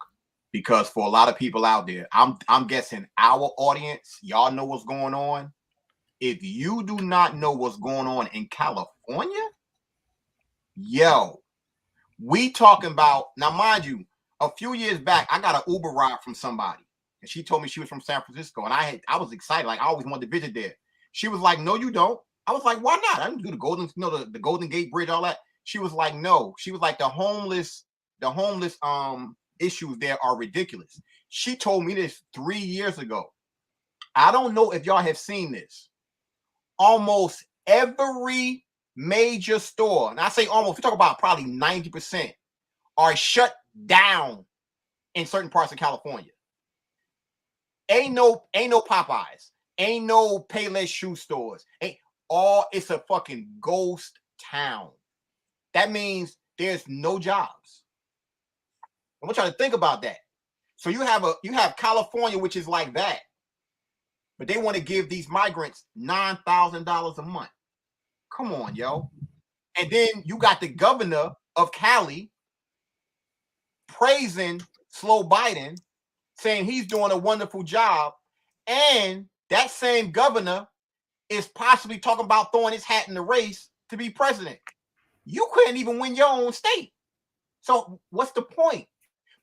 because for a lot of people out there, I'm guessing our audience, y'all know what's going on. If you do not know what's going on in California, yo, we talking about, now mind you, a few years back, I got an Uber ride from somebody, and she told me she was from San Francisco, and I was excited, like I always wanted to visit there. She was like, "No, you don't." I was like, "Why not? I didn't do the the Golden Gate Bridge, all that." She was like, "No." She was like, the homeless issues there are ridiculous. She told me this 3 years ago. I don't know if y'all have seen this. Almost every major store, and I say almost, we talk about probably 90%, are shut down in certain parts of California. Ain't no Popeyes, ain't no Payless shoe stores. It's a fucking ghost town. That means there's no jobs. I want y'all to think about that. So you have California, which is like that, but they want to give these migrants $9,000 a month. Come on, yo. And then you got the governor of Cali praising Slow Biden, saying he's doing a wonderful job. And that same governor is possibly talking about throwing his hat in the race to be president. You couldn't even win your own state. So what's the point?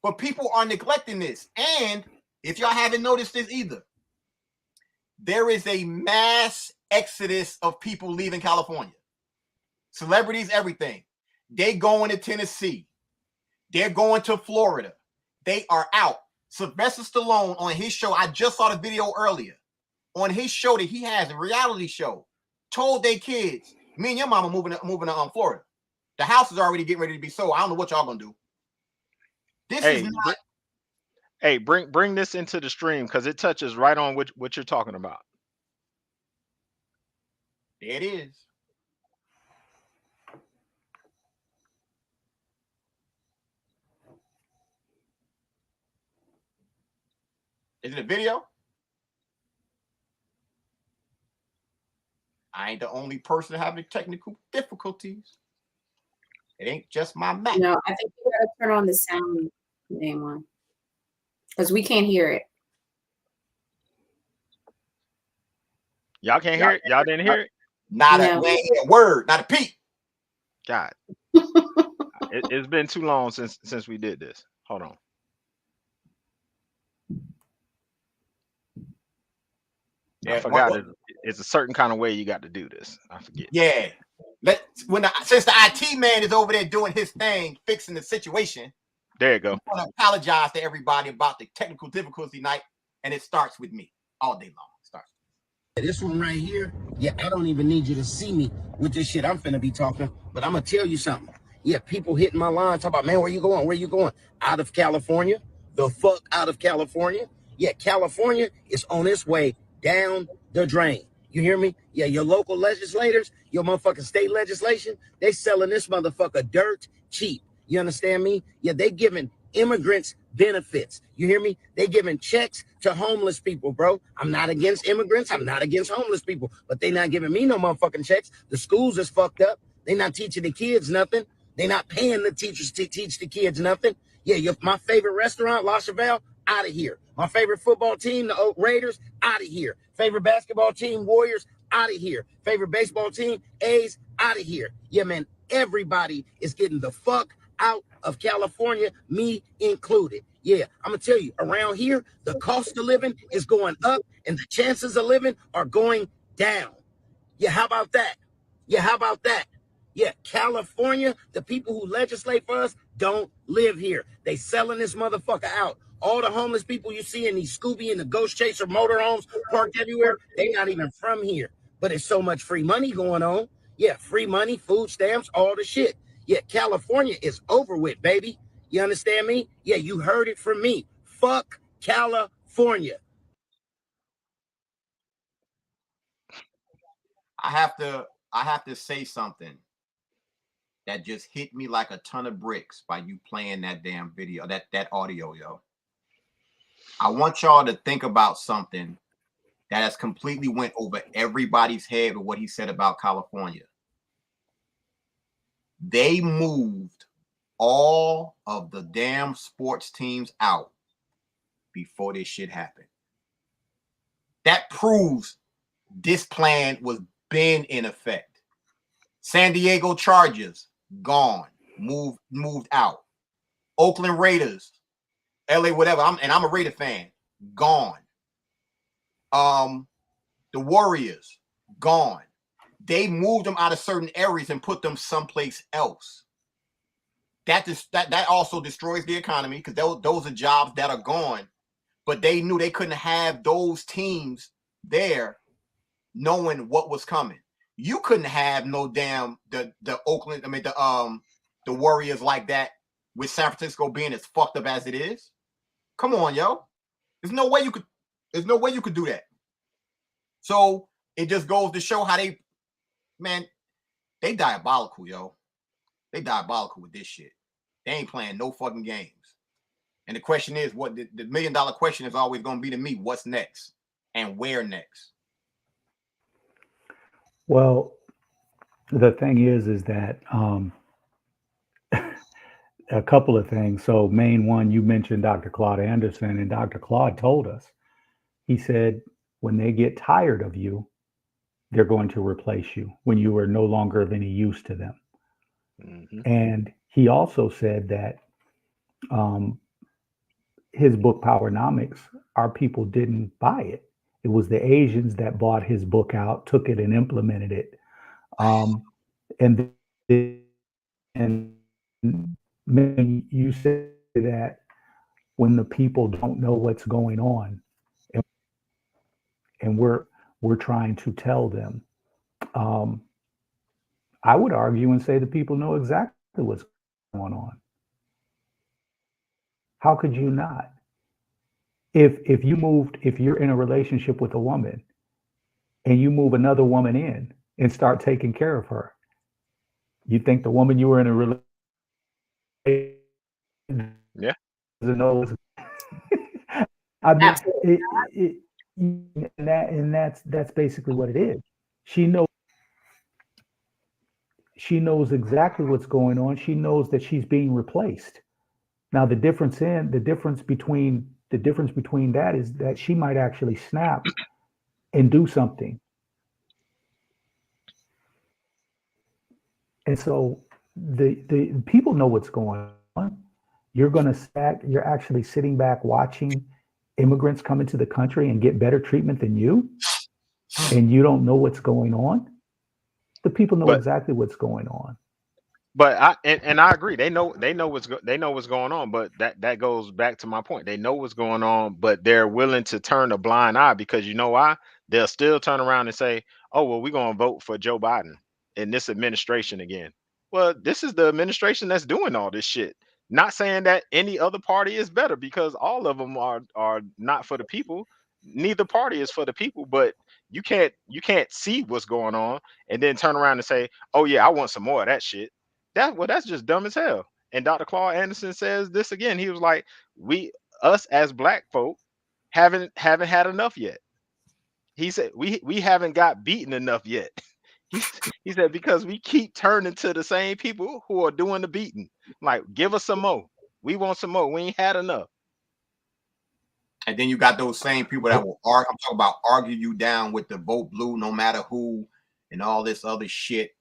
But people are neglecting this. And if y'all haven't noticed this either, there is a mass exodus of people leaving California. Celebrities, everything. They going to Tennessee. They're going to Florida. They are out. Sylvester Stallone on his show, I just saw the video earlier, on his show that he has, a reality show, told their kids, me and your mama moving to Florida. The house is already getting ready to be sold. I don't know what y'all gonna do. This is not. Hey, bring this into the stream because it touches right on what you're talking about. There it is. Is it a video? I ain't the only person having technical difficulties. It ain't just my Mac. No, I think you gotta turn on the sound name one. Because we can't hear it. Y'all can't hear it? Y'all didn't hear it? Not No. a word, not a peep. God. It's been too long since we did this. Hold on. I forgot it's a certain kind of way you got to do this. I forget. Yeah. Since the IT man is over there doing his thing, fixing the situation. There you go. I want to apologize to everybody about the technical difficulty night, and it starts with me all day long. It starts. This one right here, yeah, I don't even need you to see me with this shit I'm finna be talking, but I'm gonna tell you something. Yeah, people hitting my line, talk about, man, where you going? Where you going? Out of California? The fuck out of California? Yeah, California is on its way down the drain. You hear me? Yeah, your local legislators, your motherfucking state legislation, they selling this motherfucker dirt cheap. You understand me? Yeah, they giving immigrants benefits. You hear me? They giving checks to homeless people, bro. I'm not against immigrants. I'm not against homeless people, but they not giving me no motherfucking checks. The schools is fucked up. They not teaching the kids nothing. They not paying the teachers to teach the kids nothing. Yeah, my favorite restaurant, La Chevelle, out of here. My favorite football team, the Oak Raiders, out of here. Favorite basketball team, Warriors, out of here. Favorite baseball team, A's, out of here. Yeah, man, everybody is getting the fuck out of California, me included. Yeah, I'm gonna tell you, around here, the cost of living is going up and the chances of living are going down. Yeah, how about that? Yeah, how about that? Yeah, California, the people who legislate for us don't live here. They selling this motherfucker out. All the homeless people you see in these Scooby and the Ghost Chaser motorhomes parked everywhere, they not even from here. But it's so much free money going on. Yeah, free money, food stamps, all the shit. Yeah, California is over with, baby. You understand me? Yeah, you heard it from me. Fuck California. I have to say something that just hit me like a ton of bricks by you playing that damn video, that audio, yo. I want y'all to think about something that has completely went over everybody's head with what he said about California. They moved all of the damn sports teams out before this shit happened. That proves this plan was been in effect. San Diego Chargers, gone, moved out. Oakland Raiders, LA, whatever. I'm a Raider fan, gone. The Warriors, gone. They moved them out of certain areas and put them someplace else. that also destroys the economy because those are jobs that are gone. But they knew they couldn't have those teams there knowing what was coming. You couldn't have no damn the Oakland, the Warriors like that with San Francisco being as fucked up as it is. Come on, yo. There's no way you could do that. So it just goes to show how they diabolical, yo. They diabolical with this shit. They ain't playing no fucking games. And the question is, what the $1 million question is always going to be to me, what's next and where next? Well, the thing is that a couple of things. So main one, you mentioned Dr. Claude Anderson, and Dr. Claude told us, he said, when they get tired of you, they're going to replace you when you are no longer of any use to them. Mm-hmm. And he also said that his book Powernomics, our people didn't buy it. It was the Asians that bought his book out, took it and implemented it. And you say that when the people don't know what's going on, and we're trying to tell them, I would argue and say the people know exactly what's going on. How could you not? If you're in a relationship with a woman and you move another woman in and start taking care of her, you think the woman you were in a relationship doesn't know? I mean, that's basically what it is. She knows exactly what's going on. She knows that she's being replaced. Now the difference between that is that she might actually snap and do something. And so the people know what's going on. You're actually sitting back watching immigrants come into the country and get better treatment than you, and you don't know what's going on. The people know exactly what's going on. But I agree. They know what's going on. But that goes back to my point. They know what's going on, but they're willing to turn a blind eye because you know why? They'll still turn around and say, "Oh well, we're gonna vote for Joe Biden in this administration again." Well, this is the administration that's doing all this shit. Not saying that any other party is better because all of them are not for the people. Neither party is for the people. But you can't see what's going on and then turn around and say, "Oh yeah, I want some more of that shit." That's just dumb as hell. And Dr. Claude Anderson says this again. He was like, us as black folk haven't had enough yet. He said we haven't got beaten enough yet. He said because we keep turning to the same people who are doing the beating. Like, give us some more. We want some more. We ain't had enough. And then you got those same people that will argue. I'm talking about argue you down with the vote blue, no matter who, and all this other shit.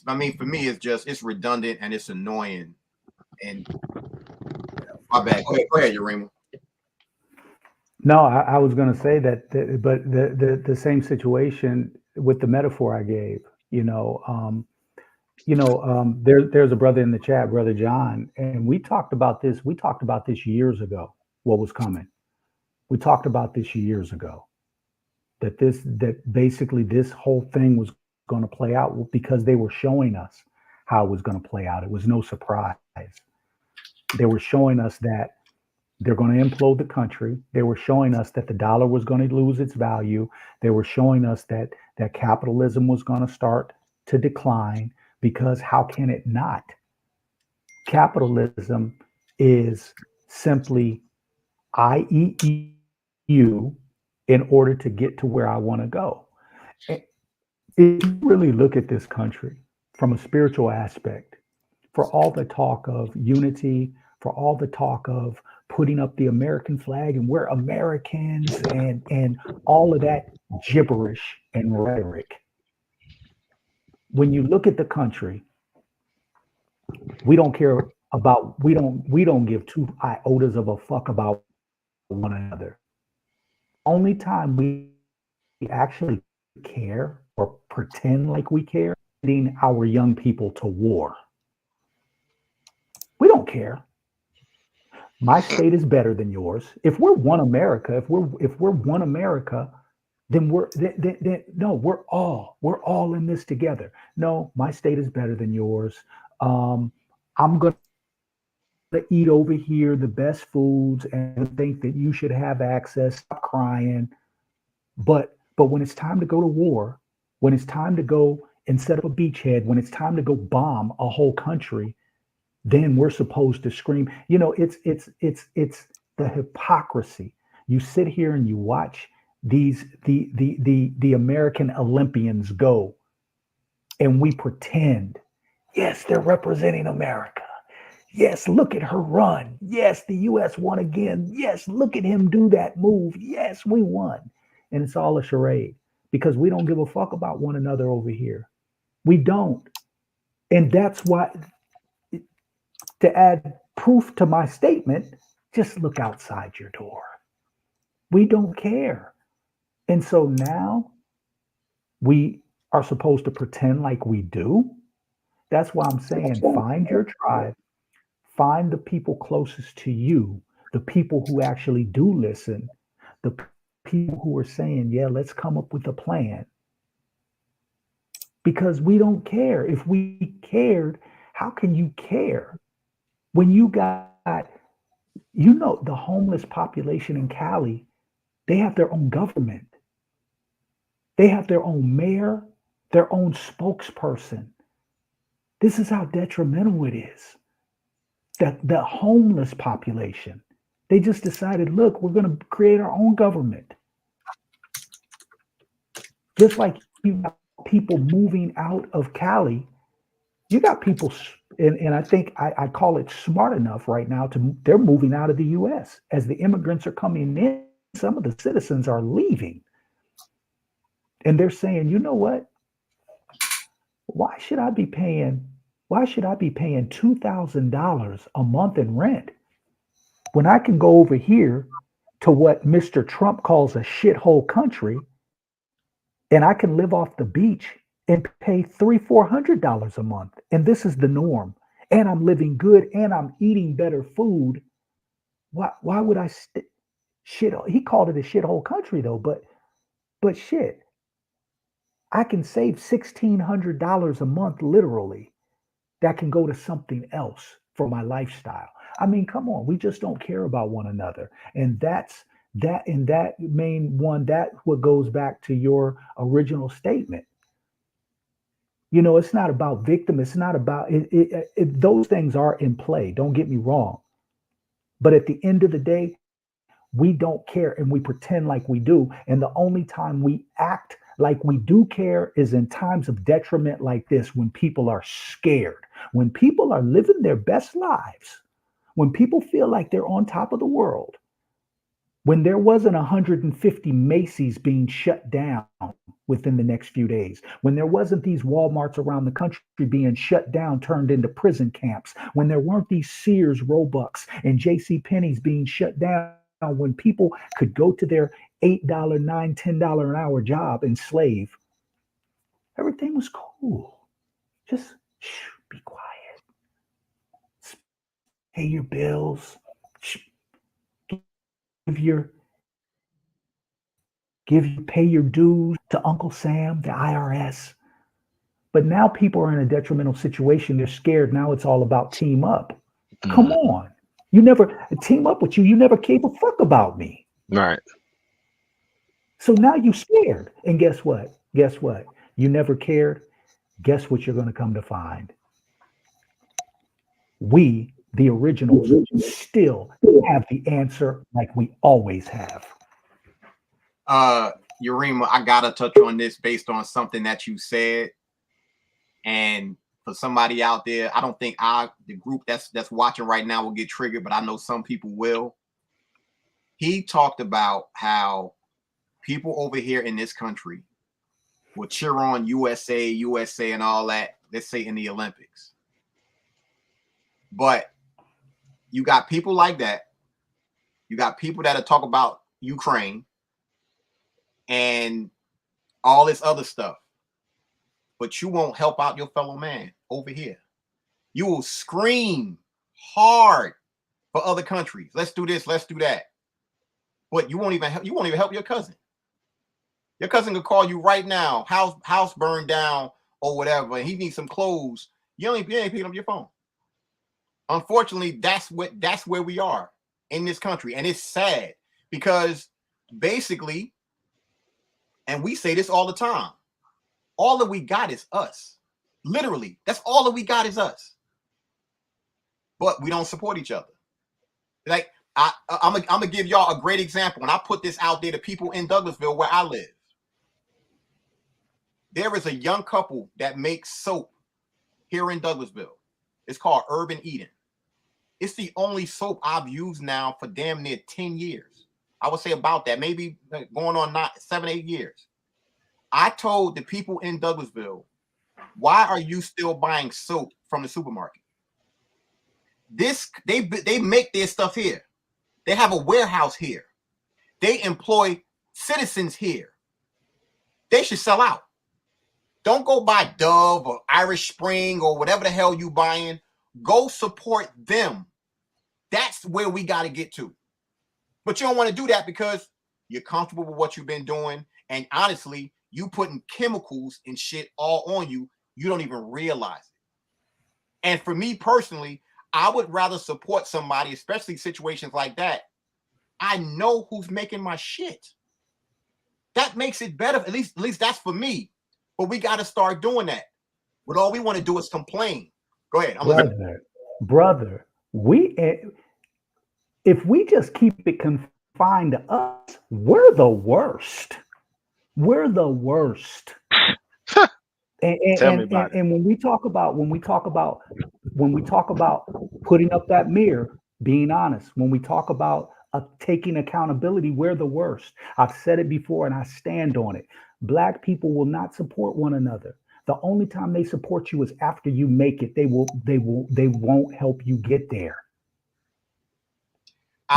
I mean, for me, it's redundant and it's annoying. And my bad. Go ahead, Yarima. No, I was going to say that, but the same situation with the metaphor I gave. There's a brother in the chat, Brother John, and we talked about this. We talked about this years ago. What was coming? We talked about this years ago. That basically this whole thing was going to play out because they were showing us how it was going to play out. It was no surprise. They were showing us that they're going to implode the country. They were showing us that the dollar was going to lose its value. They were showing us that capitalism was going to start to decline, because how can it not? Capitalism is simply I eat you in order to get to where I want to go. If you really look at this country from a spiritual aspect, for all the talk of unity, for all the talk of putting up the American flag and we're Americans and all of that gibberish and rhetoric, when you look at the country, we don't care about, we don't give two iotas of a fuck about one another. Only time we actually care or pretend like we care, leading our young people to war. care. My state is better than yours. If we're one America, if we're one America, then no, we're all in this together. No, my state is better than yours. I'm gonna eat over here the best foods and think that you should have access. Stop crying. But when it's time to go to war, when it's time to go and set up a beachhead, when it's time to go bomb a whole country, then we're supposed to scream. It's the hypocrisy. You sit here and you watch the American Olympians go, and we pretend, yes, they're representing America. Yes, look at her run. Yes, the US won again. Yes, look at him do that move. Yes, we won. And it's all a charade because we don't give a fuck about one another over here. We don't. And that's why, to add proof to my statement, just look outside your door. We don't care. And so now we are supposed to pretend like we do. That's why I'm saying find your tribe, find the people closest to you, the people who actually do listen, the people who are saying, yeah, let's come up with a plan. Because we don't care. If we cared, how can you care when you got, the homeless population in Cali? They have their own government. They have their own mayor, their own spokesperson. This is how detrimental it is. That the homeless population, they just decided, look, we're going to create our own government. Just like you got people moving out of Cali, you got people, and I think I call it smart enough right now they're moving out of the US. As the immigrants are coming in, some of the citizens are leaving. And they're saying, you know what? Why should I be paying $2,000 a month in rent when I can go over here to what Mr. Trump calls a shithole country, and I can live off the beach and pay $300-400 a month, and this is the norm, and I'm living good and I'm eating better food? Why would I shit? He called it a shithole country though, but shit, I can save $1,600 a month literally. That can go to something else for my lifestyle. I mean, come on, we just don't care about one another. And that's that main one, that what goes back to your original statement. It's not about victim. It's not about those things are in play. Don't get me wrong. But at the end of the day, we don't care and we pretend like we do. And the only time we act like we do care is in times of detriment like this, when people are scared, when people are living their best lives, when people feel like they're on top of the world, when there wasn't 150 Macy's being shut down within the next few days, when there wasn't these Walmarts around the country being shut down, turned into prison camps, when there weren't these Sears, Roebucks, and J.C. Penney's being shut down, when people could go to their $8, $9, $10 an hour job and slave, everything was cool. Just be quiet. Pay your bills. Pay your dues to Uncle Sam, the IRS. But now people are in a detrimental situation. They're scared. Now it's all about team up. Come on. You never team up with you. You never gave a fuck about me. Right. So now you scared. And guess what? You never cared. Guess what you're going to come to find? We, the originals, still have the answer like we always have. Yarima, I gotta touch on this based on something that you said. And for somebody out there, I don't think the group that's watching right now will get triggered, but I know some people will. He talked about how people over here in this country will cheer on USA, and all that, let's say in the Olympics. But you got people like that. You got people that'll talk about Ukraine and all this other stuff, but you won't help out your fellow man over here. You will scream hard for other countries. Let's do this, let's do that. But you won't even help your cousin. Your cousin could call you right now, house burned down or whatever, and he needs some clothes. You ain't picking up your phone. Unfortunately, that's where we are in this country. And it's sad because basically, and we say this all the time, all that we got is us. Literally, that's all that we got is us. But we don't support each other. Like, I'm gonna give y'all a great example. And I put this out there to people in Douglasville where I live. There is a young couple that makes soap here in Douglasville. It's called Urban Eden. It's the only soap I've used now for damn near 10 years. I would say about that, maybe going on 7, 8 years. I told the people in Douglasville, why are you still buying soap from the supermarket? They make their stuff here. They have a warehouse here. They employ citizens here. They should sell out. Don't go buy Dove or Irish Spring or whatever the hell you buying. Go support them. That's where we got to get to. But you don't want to do that because you're comfortable with what you've been doing. And honestly, you putting chemicals and shit all on you. You don't even realize it. And for me personally, I would rather support somebody, especially situations like that. I know who's making my shit. That makes it better. At least that's for me. But we got to start doing that. But all we want to do is complain. Go ahead. Brother, if we just keep it confined to us, we're the worst. We're the worst. Tell me about it. And when we talk about putting up that mirror, being honest, when we talk about taking accountability, we're the worst. I've said it before and I stand on it. Black people will not support one another. The only time they support you is after you make it. They won't help you get there.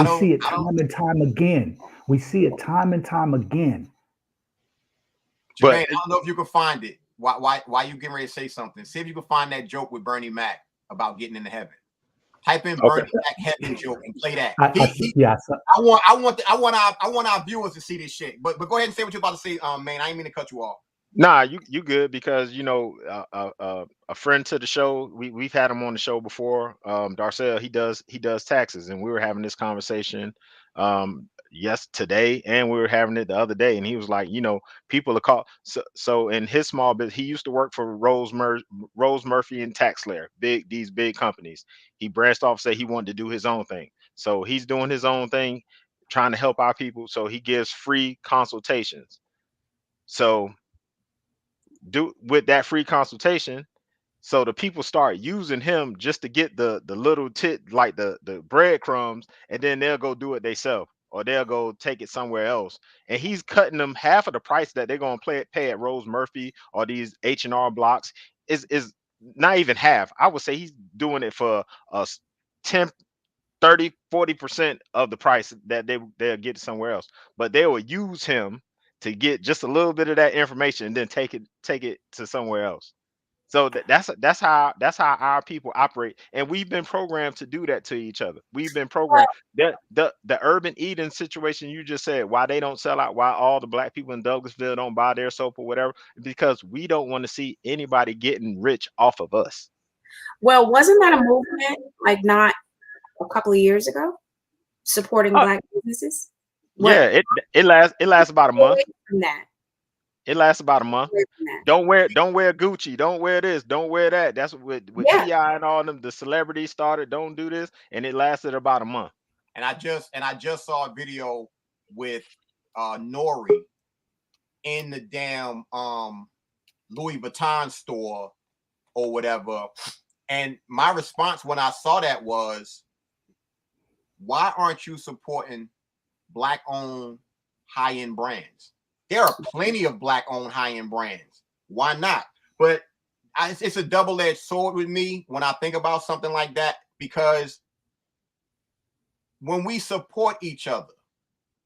We see it time and time again. Jermaine, I don't know if you can find it. Why you getting ready to say something? See if you can find that joke with Bernie Mac about getting into heaven. Type in Bernie Mac heaven joke and play that. I want our viewers to see this shit. But go ahead and say what you're about to say, man. I ain't mean to cut you off. Nah, you good because you know a friend to the show. We've had him on the show before. Darcel, he does taxes, and we were having this conversation today, and we were having it the other day, and he was like, you know, people are called so in his small business, he used to work for Rose Murphy and TaxSlayer, these big companies. He branched off, say he wanted to do his own thing, so he's doing his own thing, trying to help our people. So he gives free consultations. So do with that free consultation, so the people start using him just to get the little like the breadcrumbs, and then they'll go do it themselves, or they'll go take it somewhere else, and he's cutting them half of the price that they're going to pay at Rose Murphy or these H&R blocks is not even half. I would say he's doing it for 10, 30, 40% of the price that they'll get somewhere else, but they will use him to get just a little bit of that information and then take it to somewhere else. So that's how our people operate, and we've been programmed to do that to each other. We've been programmed. The Urban Eden situation you just said, why they don't sell out, why all the black people in Douglasville don't buy their soap or whatever, because we don't want to see anybody getting rich off of us. Well, wasn't that a movement like not a couple of years ago, supporting black businesses? Yeah, it lasts about a month. It lasts about a month. Don't wear Gucci. Don't wear this. Don't wear that. That's with T.I. and all them. The celebrities started. Don't do this, and it lasted about a month. And I just saw a video with Nori in the damn Louis Vuitton store or whatever. And my response when I saw that was, why aren't you supporting black-owned high-end brands? There are plenty of black-owned high-end brands. Why not? But it's a double-edged sword with me when I think about something like that, because when we support each other,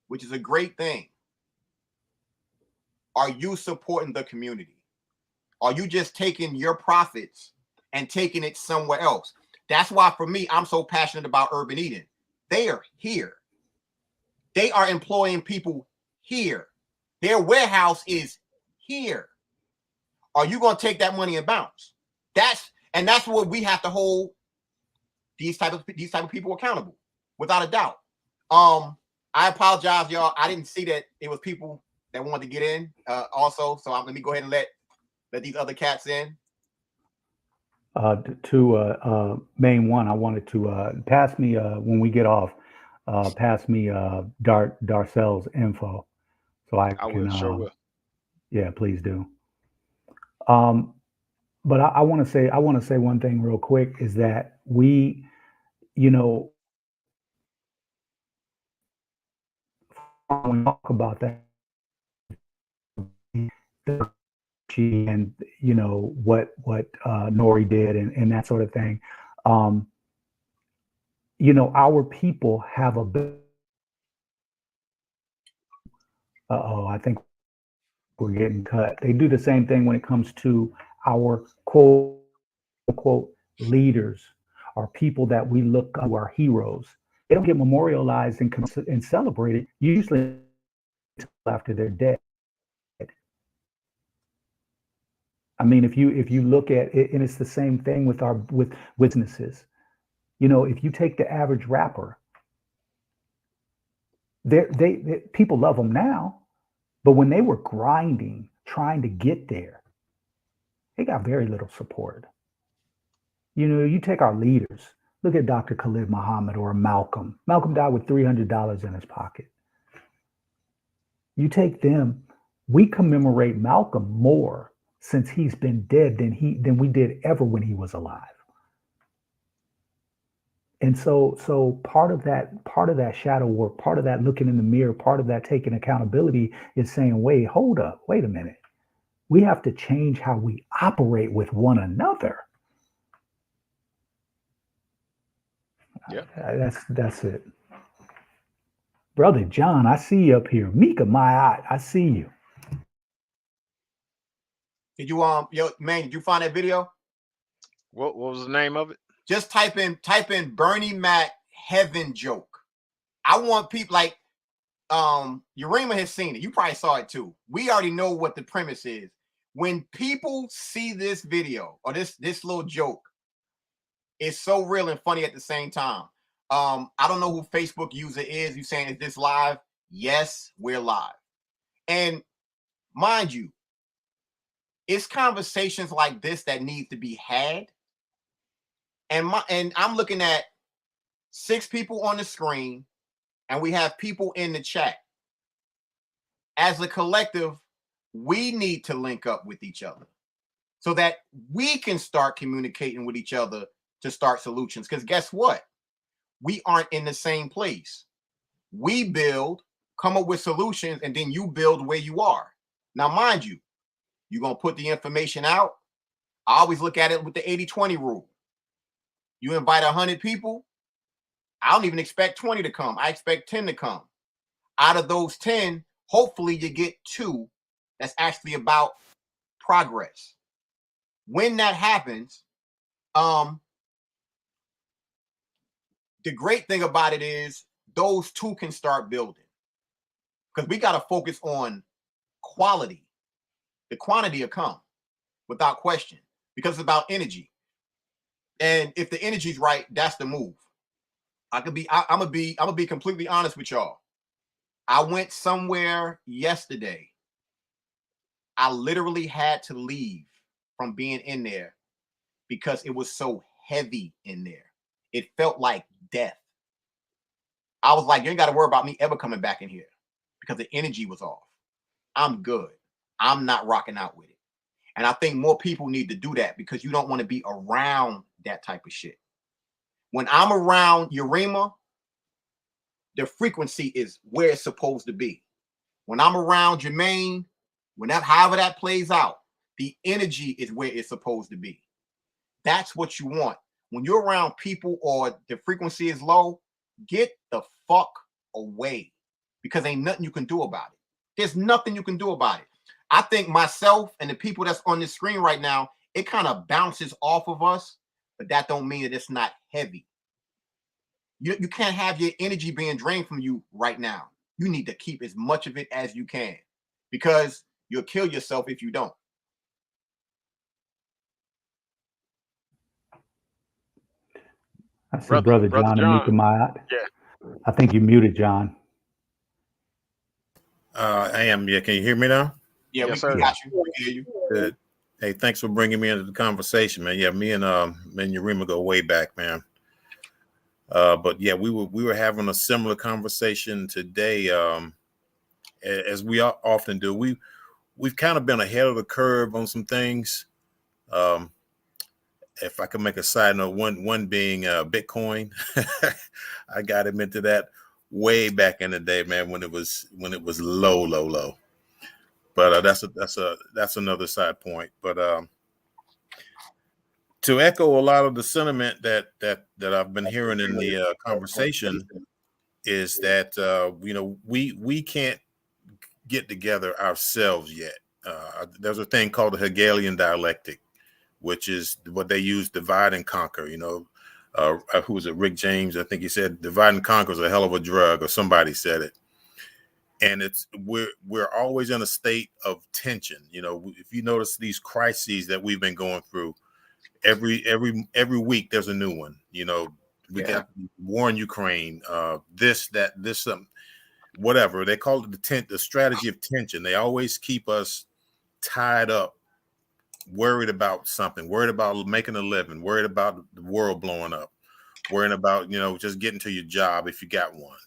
which is a great thing, are you supporting the community? Are you just taking your profits and taking it somewhere else? That's why for me, I'm so passionate about Urban Eden. They are here. They are employing people here. Their warehouse is here. Are you going to take that money and bounce? That's what we have to hold these type of people accountable, without a doubt. I apologize, y'all. I didn't see that it was people that wanted to get in also. So let me go ahead and let these other cats in. Main one, I wanted to pass me when we get off. Pass me Darcel's info, so I can. Sure will. Yeah, please do. But I want to say one thing real quick is that we, you know, when we talk about that, and you know what Nori did and that sort of thing. You know, our people have a bit. I think we're getting cut. They do the same thing when it comes to our quote unquote leaders, or people that we look up to, our heroes. They don't get memorialized and celebrated usually after they're dead. I mean, if you look at it, and it's the same thing with businesses. You know, if you take the average rapper, they people love them now, but when they were grinding, trying to get there, they got very little support. You know, you take our leaders. Look at Dr. Khalid Muhammad or Malcolm. Malcolm died with $300 in his pocket. You take them, we commemorate Malcolm more since he's been dead than we did ever when he was alive. And so part of that shadow work, part of that looking in the mirror, part of that taking accountability is saying, wait, hold up, wait a minute. We have to change how we operate with one another. Yeah. That's it. Brother John, I see you up here. Mika, my eye, I see you. Did you did you find that video? What was the name of it? Just type in Bernie Mac heaven joke. I want people like Yarima has seen it. You probably saw it too. We already know what the premise is. When people see this video or this little joke, it's so real and funny at the same time. I don't know who Facebook user is. You saying, is this live? Yes, we're live. And mind you, it's conversations like this that need to be had. And I'm looking at 6 people on the screen, and we have people in the chat. As a collective, we need to link up with each other so that we can start communicating with each other to start solutions. Because guess what? We aren't in the same place. We build, come up with solutions, and then you build where you are. Now, mind you, you're going to put the information out. I always look at it with the 80-20 rule. You invite 100 people, I don't even expect 20 to come. I expect 10 to come. Out of those 10, hopefully you get 2 that's actually about progress. When that happens, the great thing about it is those 2 can start building, because we got to focus on quality. The quantity will come without question, because it's about energy. And if the energy's right, that's the move. I'm gonna be completely honest with y'all. I went somewhere yesterday. I literally had to leave from being in there because it was so heavy in there. It felt like death. I was like, you ain't got to worry about me ever coming back in here, because the energy was off. I'm good. I'm not rocking out with it. And I think more people need to do that, because you don't want to be around that type of shit. When I'm around Yarima, the frequency is where it's supposed to be. When I'm around Jermaine, however that plays out, the energy is where it's supposed to be. That's what you want. When you're around people or the frequency is low, get the fuck away, because ain't nothing you can do about it. There's nothing you can do about it. I think myself and the people that's on this screen right now, it kind of bounces off of us. but that don't mean that it's not heavy. You can't have your energy being drained from you right now. You need to keep as much of it as you can, because you'll kill yourself if you don't. I see Brother John Amikamaya. Yeah. I think you muted, John. I am. Yeah. Can you hear me now? Yeah, Yes, we sir. got you. We hear you. Good. Hey, thanks for bringing me into the conversation, man. Yeah, me and Yarima go way back, man. But yeah, we were having a similar conversation today, as we often do. We've kind of been ahead of the curve on some things. If I could make a side note, one being Bitcoin. I got him into that way back in the day, man, when it was low. But that's another side point. But to echo a lot of the sentiment that I've been hearing in the conversation is that we can't get together ourselves yet. There's a thing called the Hegelian dialectic, which is what they use, divide and conquer. Who was it? Rick James, I think he said, divide and conquer is a hell of a drug, or somebody said it. And we're always in a state of tension. If you notice these crises that we've been going through, every week there's a new one. We got war in Ukraine, this, whatever they call it, the strategy of tension. They always keep us tied up, worried about something, worried about making a living, worried about the world blowing up, worrying about just getting to your job if you got one.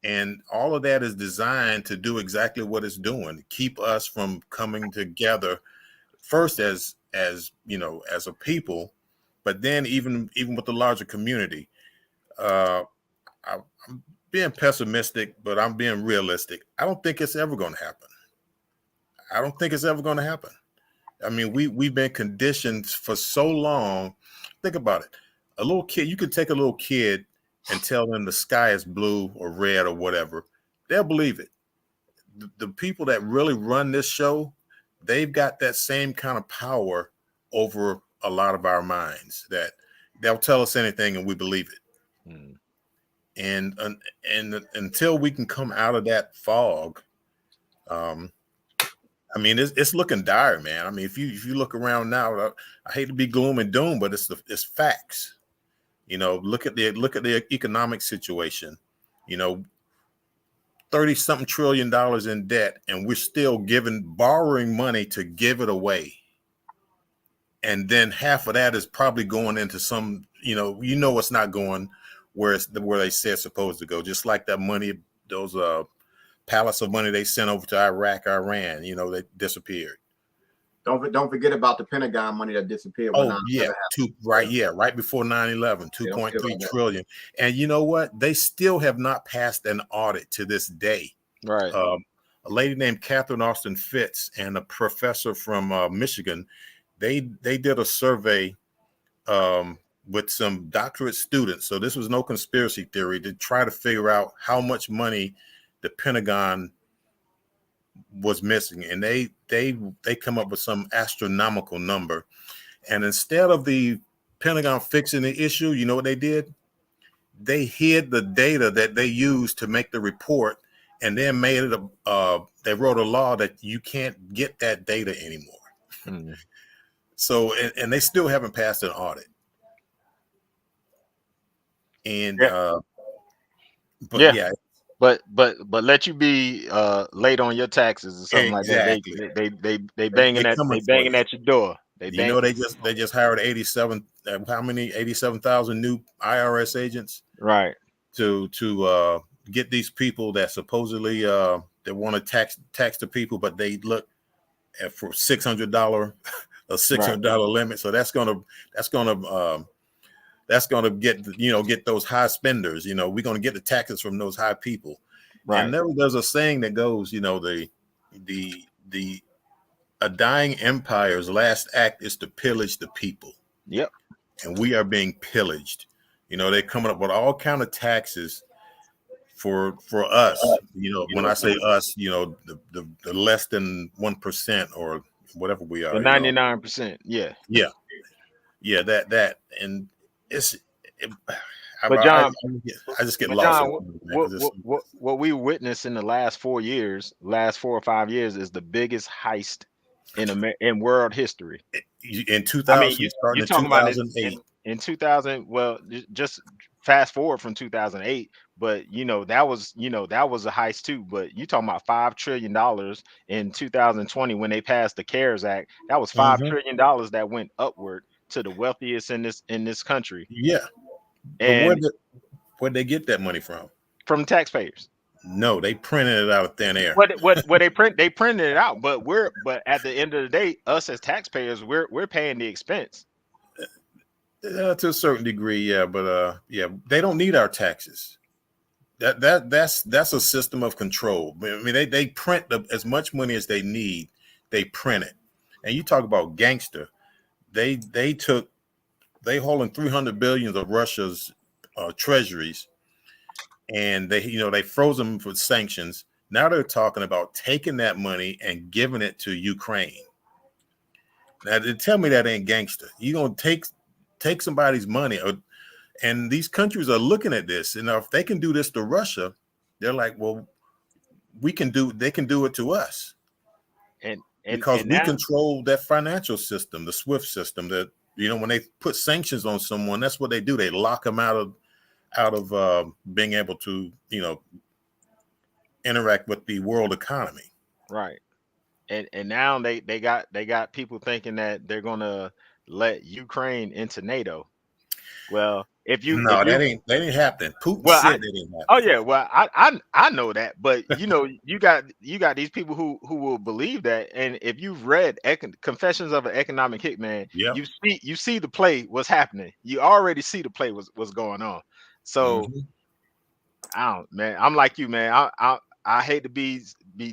And all of that is designed to do exactly what it's doing, keep us from coming together first as a people, but then even with the larger community. I'm being pessimistic, but I'm being realistic. I don't think it's ever going to happen. I mean, we've been conditioned for so long. Think about it. A little kid, you could take a little kid and tell them the sky is blue or red or whatever. They'll believe it. The people that really run this show, they've got that same kind of power over a lot of our minds that they'll tell us anything and we believe it. Mm. And until we can come out of that fog, I mean, it's looking dire, man. I mean, if you look around now, I hate to be gloom and doom, but it's facts. Look at the economic situation. 30-something trillion in debt, and we're still borrowing money to give it away. And then half of that is probably going into some, it's not going where they say it's supposed to go. Just like that money, those pallets of money they sent over to Iraq, Iran, they disappeared. Don't forget about the Pentagon money that disappeared. Oh yeah, right before 9/11, 2.3 trillion. And you know what? They still have not passed an audit to this day. Right. A lady named Catherine Austin Fitz and a professor from Michigan, they did a survey with some doctorate students. So this was no conspiracy theory, to try to figure out how much money the Pentagon was missing, and they come up with some astronomical number. And instead of the Pentagon fixing the issue, you know what they did? They hid the data that they used to make the report, and then made it they wrote a law that you can't get that data anymore. Mm. So and they still haven't passed an audit. And But let you be late on your taxes or something exactly. like that. They banging at your door. They just hired 87,000 new IRS agents, right, to get these people that supposedly they want to tax the people, but they look at for $600 a $600 limit. So that's gonna get those high spenders. We're gonna get the taxes from those high people. Right. And there's a saying that goes, a dying empire's last act is to pillage the people. Yep. And we are being pillaged. They're coming up with all kind of taxes for us. When I say us, the less than 1% or whatever we are. The 99%. Yeah. yeah, that, and it's. But John, I just get but lost. John, what we witnessed in the last 4 years, last 4 or 5 years, is the biggest heist in world history. In I mean, 2000, starting you're in talking about 2008. in 2000. Well, just fast forward from 2008, but that was a heist too. But you talking about $5 trillion in 2020 when they passed the CARES Act. That was $5 trillion that went upward to the wealthiest in this country, Yeah, but and where'd they get that money from? from taxpayers. No, they printed it out of thin air. What they printed it out, but at the end of the day, us as taxpayers, we're paying the expense. To a certain degree, yeah, but yeah, they don't need our taxes. That's a system of control. I mean, they print as much money as they need. They print it, and you talk about gangster. They holding 300 billion of Russia's treasuries, and they froze them for sanctions. Now they're talking about taking that money and giving it to Ukraine. Now, tell me that ain't gangster. You gonna take somebody's money, and these countries are looking at this. And if they can do this to Russia, they're like, well, they can do it to us, because we control that financial system, the SWIFT system. That when they put sanctions on someone, that's what they do. They lock them out of being able to interact with the world economy. Right. And now they got people thinking that they're gonna let Ukraine into NATO. Well, that ain't happening. Putin said that didn't happen. Oh yeah, well I know that, but you got these people who will believe that, and if you've read Confessions of an Economic Hitman, yep. you see the play what's happening. You already see the play what's going on. So I'm like you, man. I hate to be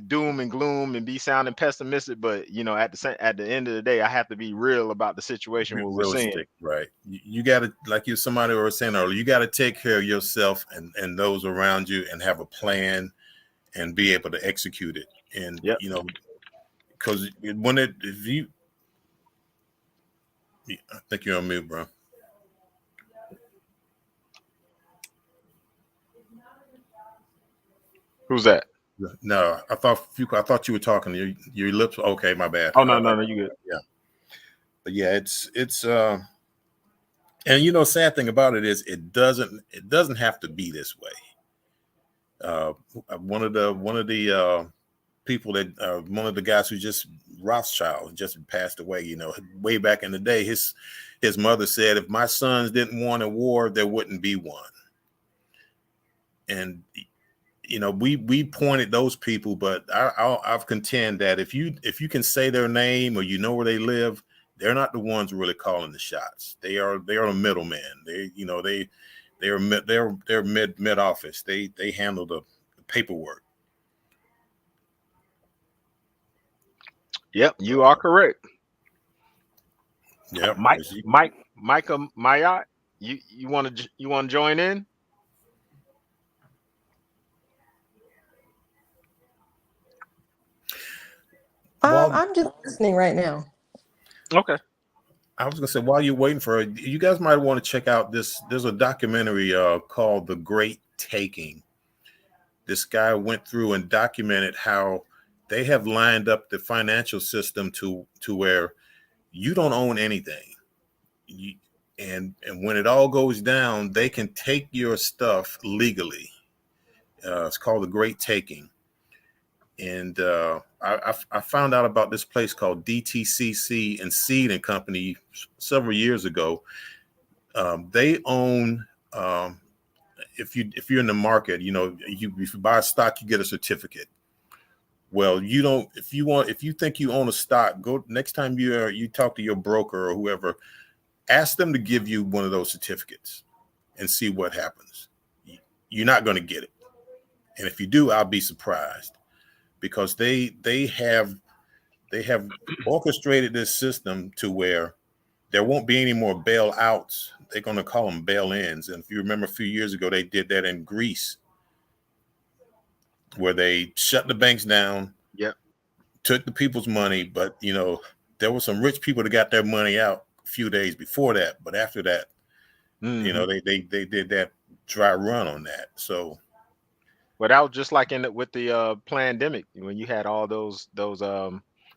doom and gloom and be sounding pessimistic, but at the end of the day, I have to be real about the situation what we're seeing. Right. You got to, like somebody was saying earlier, you got to take care of yourself and those around you, and have a plan and be able to execute it. And because I think you're on mute, bro. Who's that? No, I thought you were talking. Your lips. Okay, my bad. Oh no, you good. Yeah, but yeah, it's and sad thing about it is it doesn't have to be this way. One of the people that one of the guys who just Rothschild just passed away. Way back in the day, his mother said, if my sons didn't want a war, there wouldn't be one. And we pointed those people, but I've contend that if you can say their name or where they live, they're not the ones really calling the shots. They are the middlemen. They're mid office. They handle the paperwork. Yep, you are correct. Yep. Micah Mayat, you want to join in? I'm just listening right now. Okay. I was gonna say, while you're waiting for it, you guys might want to check out this. There's a documentary called "The Great Taking." This guy went through and documented how they have lined up the financial system to where you don't own anything, and when it all goes down, they can take your stuff legally. It's called "The Great Taking." And I found out about this place called DTCC and Seed and Company several years ago. They own, if you're in the market, if you buy a stock, you get a certificate. Well, you don't. If you think you own a stock, go next time you talk to your broker or whoever, ask them to give you one of those certificates and see what happens. You're not going to get it, and if you do, I'll be surprised. Because they have orchestrated this system to where there won't be any more bailouts. They're going to call them bail-ins. And if you remember a few years ago, they did that in Greece, where they shut the banks down, yep, took the people's money, but there were some rich people that got their money out few days before that, but after that, you know, they did that dry run on that. So, but that was just like with the pandemic when you had all those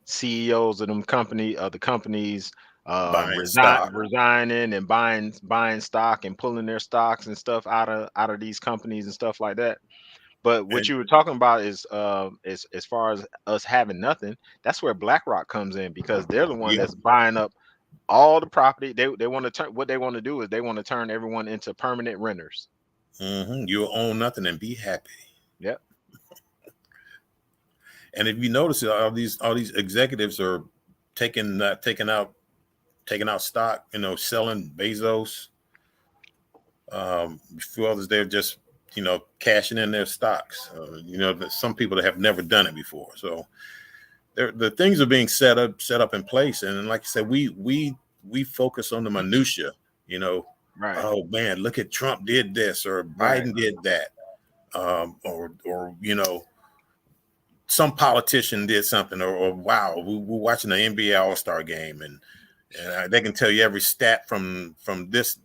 CEOs of the companies buying stock. resigning and buying stock and pulling their stocks and stuff out of these companies and stuff like that. But what And you were talking about is as far as us having nothing, that's where BlackRock comes in, because they're the one yeah, that's buying up all the property. They want to turn, what they want to do is they want to turn everyone into permanent renters. you'll own nothing and be happy. Yep. And if you notice, all these executives are taking out stock. You know, selling. Bezos, a few others, they're just, you know, cashing in their stocks. You know, some people that have never done it before. So the things are being set up in place. And like I said, we focus on the minutia. You know, Right. oh man, look at Trump did this, or Biden did that, or you know, some politician did something, or wow, we're watching the NBA All-Star game, and they can tell you every stat from this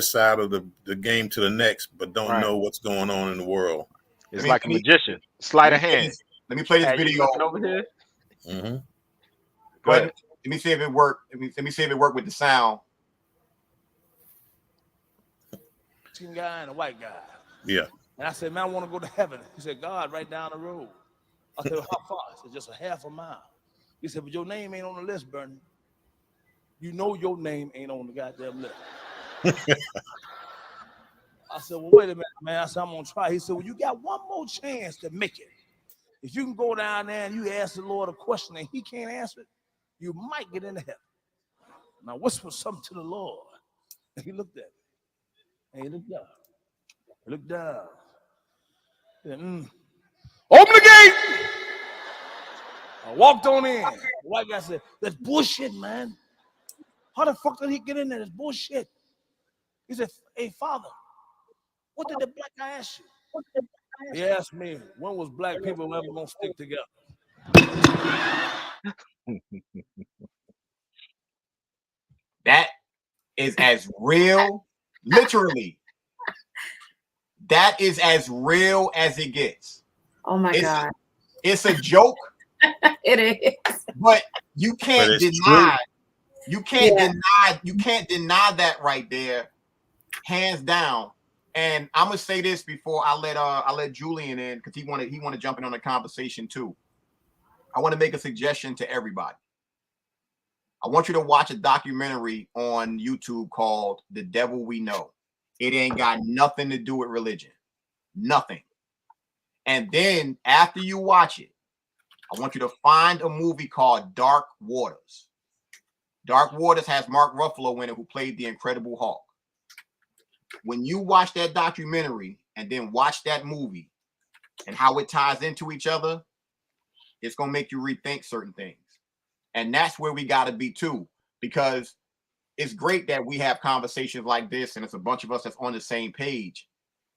side of the game to the next, but don't know what's going on in the world. It's like a magician. Sleight of hand. Let me play this Hey, video. you looking over here? Go ahead. Let me see if it worked. Let me see if it worked with the sound. Mexican guy and a white guy. Yeah. And I said, man, I want to go to heaven. He said, God, right down the road. I said, well, how far? I said, just a half a mile. He said, but your name ain't on the list, Bernie. You know your name ain't on the goddamn list. I said, well, wait a minute, man. I said, I'm going to try. He said, well, you got one more chance to make it. If you can go down there and you ask the Lord a question and he can't answer it, you might get into heaven. Now, whisper something to the Lord. And he looked at me. And he looked down. He looked down. He said, open the gate! I walked on in. The white guy said, that's bullshit, man. How the fuck did he get in there? That's bullshit. He said, hey, Father, what did the black guy ask you? He asked me, when was black people ever going to stick together? That is as real, literally. That is as real as it gets. Oh my God. It's a joke. It is. But you can't deny. You can't deny. You can't deny that right there, hands down. And I'm gonna say this before I let Julian in, because he wanted to jump in on the conversation too. I want to make a suggestion to everybody. I want you to watch a documentary on YouTube called "The Devil We Know." It ain't got nothing to do with religion, nothing. And then after you watch it, I want you to find a movie called Dark Waters. Dark Waters has Mark Ruffalo in it, who played the Incredible Hulk. When you watch that documentary and then watch that movie and how it ties into each other, it's going to make you rethink certain things. And that's where we got to be too, because it's great that we have conversations like this and it's a bunch of us that's on the same page.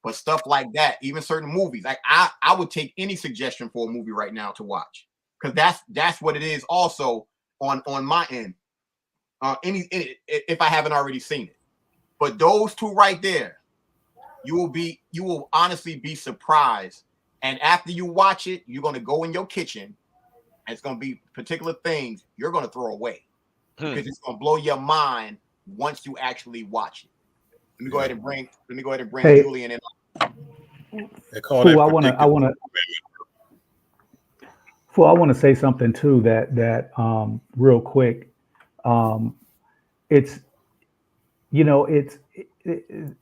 But stuff like that, even certain movies, like I would take any suggestion for a movie right now to watch, because that's what it is also on my end. If I haven't already seen it. But those two right there, you will honestly be surprised. And after you watch it, you're going to go in your kitchen and it's going to be particular things you're going to throw away because it's going to blow your mind once you actually watch it. Let me go ahead and bring Julian in. I want to say something too that real quick.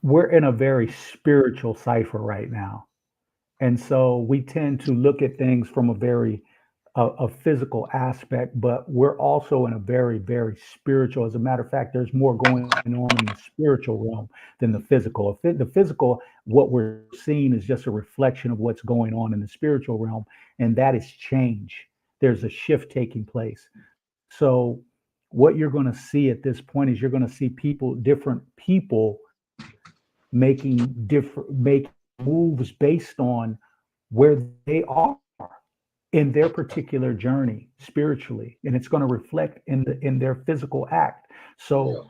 We're in a very spiritual cipher right now. And so we tend to look at things from a very a physical aspect, but we're also in a very, very spiritual. As a matter of fact, there's more going on in the spiritual realm than the physical. The physical, what we're seeing is just a reflection of what's going on in the spiritual realm, and that is change. There's a shift taking place. So what you're going to see at this point is you're going to see different people making moves based on where they are. in their particular journey spiritually, and it's going to reflect in their physical act. So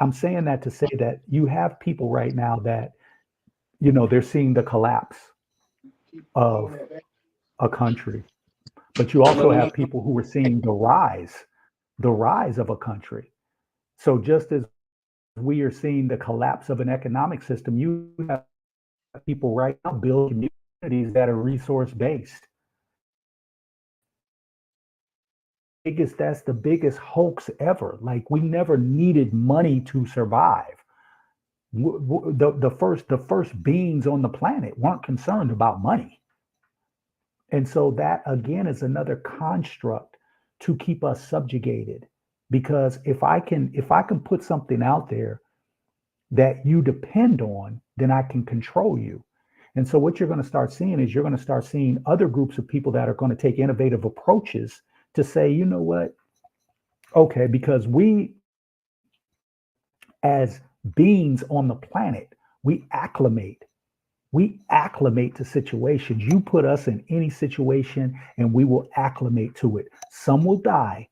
I'm saying that to say that you have people right now that, they're seeing the collapse of a country, but you also have people who are seeing the rise of a country. So just as we are seeing the collapse of an economic system, you have people right now building communities that are resource based. That's the biggest hoax ever. Like, we never needed money to survive. The first beings on the planet weren't concerned about money. And so that again is another construct to keep us subjugated. Because if I can put something out there that you depend on, then I can control you. And so what you're going to start seeing is you're going to start seeing other groups of people that are going to take innovative approaches to say, you know what? Okay, because we as beings on the planet, we acclimate. We acclimate to situations. You put us in any situation and we will acclimate to it. Some will die,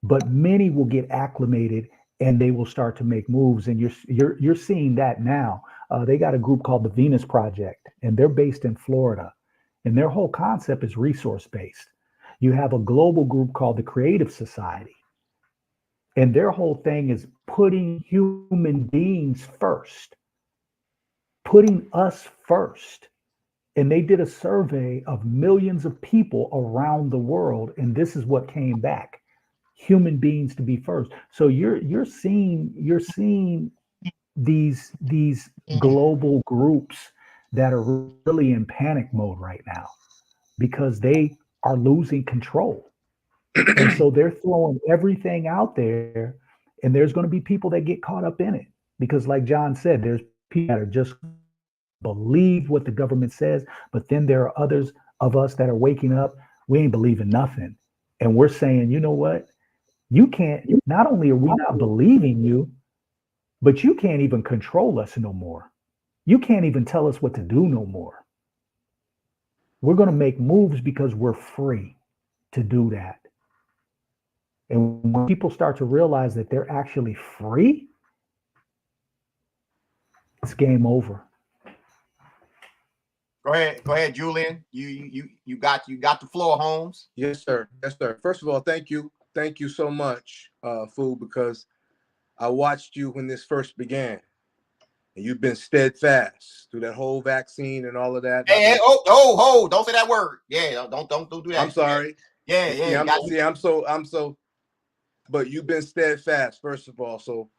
but many will get acclimated and they will start to make moves. And you're seeing that now. They got a group called the Venus Project, and they're based in Florida, and their whole concept is resource based. You have a global group called the Creative Society, and their whole thing is putting human beings first, putting us first. And they did a survey of millions of people around the world, and this is what came back: human beings to be first. So you're seeing these global groups that are really in panic mode right now because they are losing control. And so they're throwing everything out there, and there's going to be people that get caught up in it because, like John said, there's people that are just believe what the government says, but then there are others of us that are waking up. We ain't believing nothing, and we're saying, you know what? You can't. Not only are we not believing you, but you can't even control us no more. You can't even tell us what to do no more. We're going to make moves because we're free to do that. And when people start to realize that they're actually free, it's game over. Go ahead, Julian. You got the floor, Holmes. Yes, sir. Yes, sir. First of all, thank you so much, Fu, because I watched you when this first began, and you've been steadfast through that whole vaccine and all of that. Hey, don't say that word. Yeah, don't do that. I'm sorry. Yeah. I'm so. But you've been steadfast, first of all. So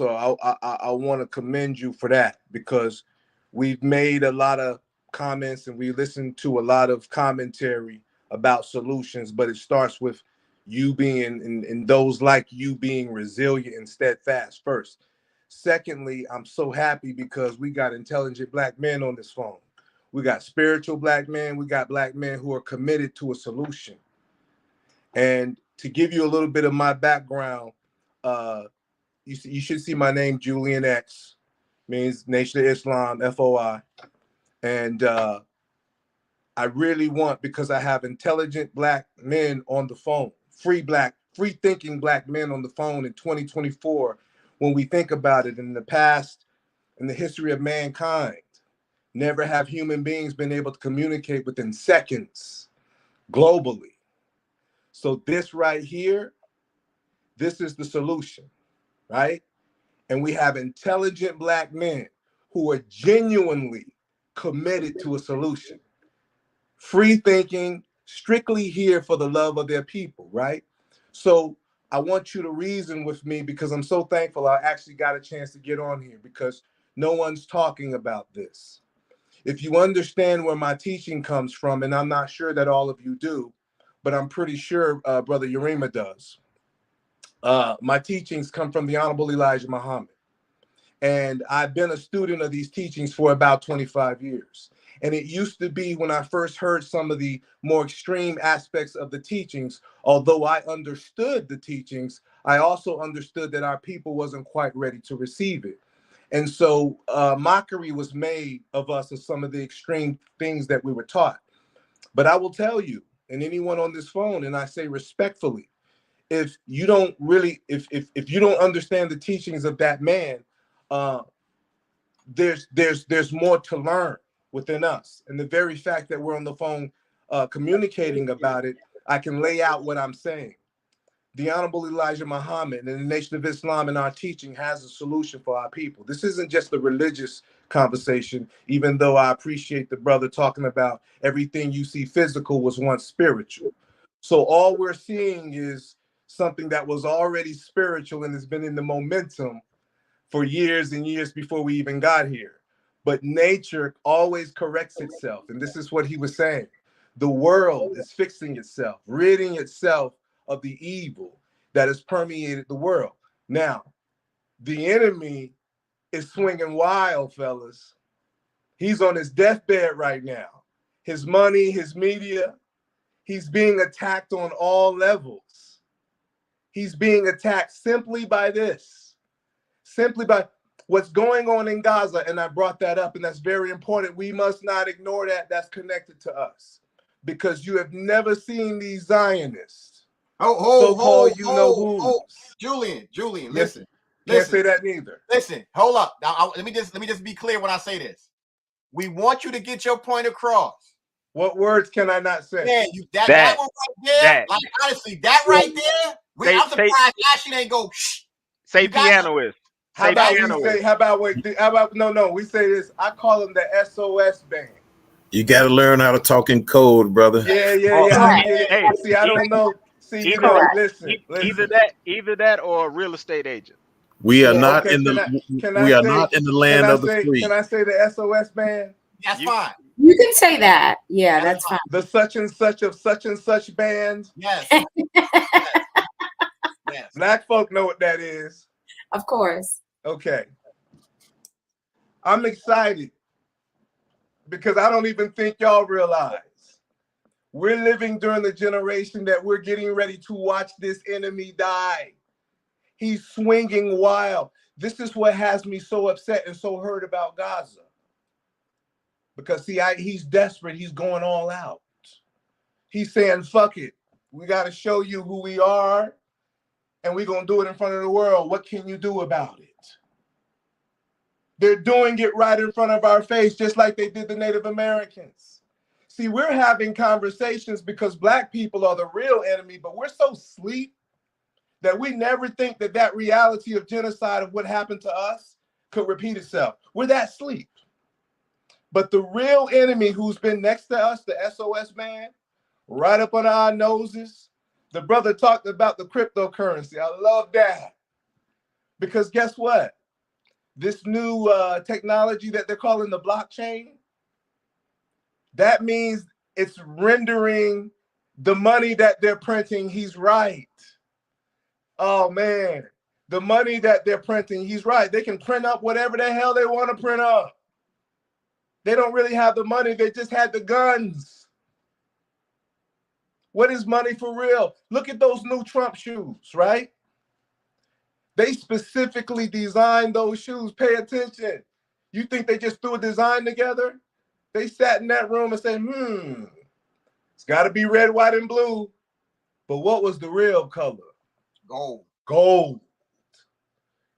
I want to commend you for that, because we've made a lot of comments and we listened to a lot of commentary about solutions, but it starts with you being and those like you being resilient and steadfast first. Secondly, I'm so happy because we got intelligent black men on this phone. We got spiritual black men. We got black men who are committed to a solution. And to give you a little bit of my background, you should see my name, Julian X, means Nation of Islam, FOI. And I really want, because I have intelligent black men on the phone, free thinking black men on the phone in 2024. When we think about it, in the past, in the history of mankind, never have human beings been able to communicate within seconds globally. So this right here, this is the solution, right? And we have intelligent black men who are genuinely committed to a solution. Free thinking, strictly here for the love of their people, right? So I want you to reason with me, because I'm so thankful I actually got a chance to get on here, because no one's talking about this. If you understand where my teaching comes from, and I'm not sure that all of you do, but I'm pretty sure Brother Yarima does. My teachings come from the Honorable Elijah Muhammad. And I've been a student of these teachings for about 25 years. And it used to be, when I first heard some of the more extreme aspects of the teachings, although I understood the teachings, I also understood that our people wasn't quite ready to receive it. And so mockery was made of us, of some of the extreme things that we were taught. But I will tell you, and anyone on this phone, and I say respectfully, if you don't really, if you don't understand the teachings of that man, there's more to learn within us. And the very fact that we're on the phone communicating about it, I can lay out what I'm saying. The Honorable Elijah Muhammad and the Nation of Islam in our teaching has a solution for our people. This isn't just a religious conversation, even though I appreciate the brother talking about everything you see physical was once spiritual. So all we're seeing is something that was already spiritual and has been in the momentum for years and years before we even got here. But nature always corrects itself. And this is what he was saying. The world is fixing itself, ridding itself of the evil that has permeated the world. Now, the enemy is swinging wild, fellas. He's on his deathbed right now. His money, his media, he's being attacked on all levels. He's being attacked simply by this, simply by what's going on in Gaza. And I brought that up, and that's very important. We must not ignore that. That's connected to us, because you have never seen these Zionists. Julian, Yes, listen. Can't say that neither. Listen, hold up. Now, let me just be clear when I say this. We want you to get your point across. What words can I not say? Man, that one right there, that. like honestly, that right there, I'm surprised Ashley ain't go, shh. Say pianist. How about no, we say this. I call them the SOS band. You got to learn how to talk in code, brother. Yeah. Hey, see, I don't know. See, listen. Either that or a real estate agent. We are not in the land of the free. Can I say the SOS band? That's fine. You can say that. Yeah, that's fine. The such and such of such and such band. Yes. Yes. Black folk know what that is. Of course. Okay. I'm excited because I don't even think y'all realize we're living during the generation that we're getting ready to watch this enemy die. He's swinging wild. This is what has me so upset and so hurt about Gaza. Because see, he's desperate. He's going all out. He's saying, fuck it. We got to show you who we are, and we're going to do it in front of the world. What can you do about it? They're doing it right in front of our face, just like they did the Native Americans. See, we're having conversations because Black people are the real enemy, but we're so asleep that we never think that that reality of genocide of what happened to us could repeat itself. We're that asleep. But the real enemy who's been next to us, the SOS man, right up on our noses, the brother talked about the cryptocurrency. I love that. Because guess what? This new technology that they're calling the blockchain, that means it's rendering the money that they're printing. He's right. Oh, man. The money that they're printing, he's right. They can print up whatever the hell they want to print up. They don't really have the money. They just had the guns. What is money for real? Look at those new Trump shoes, right? They specifically designed those shoes. Pay attention. You think they just threw a design together? They sat in that room and said, it's got to be red, white, and blue. But what was the real color? Gold.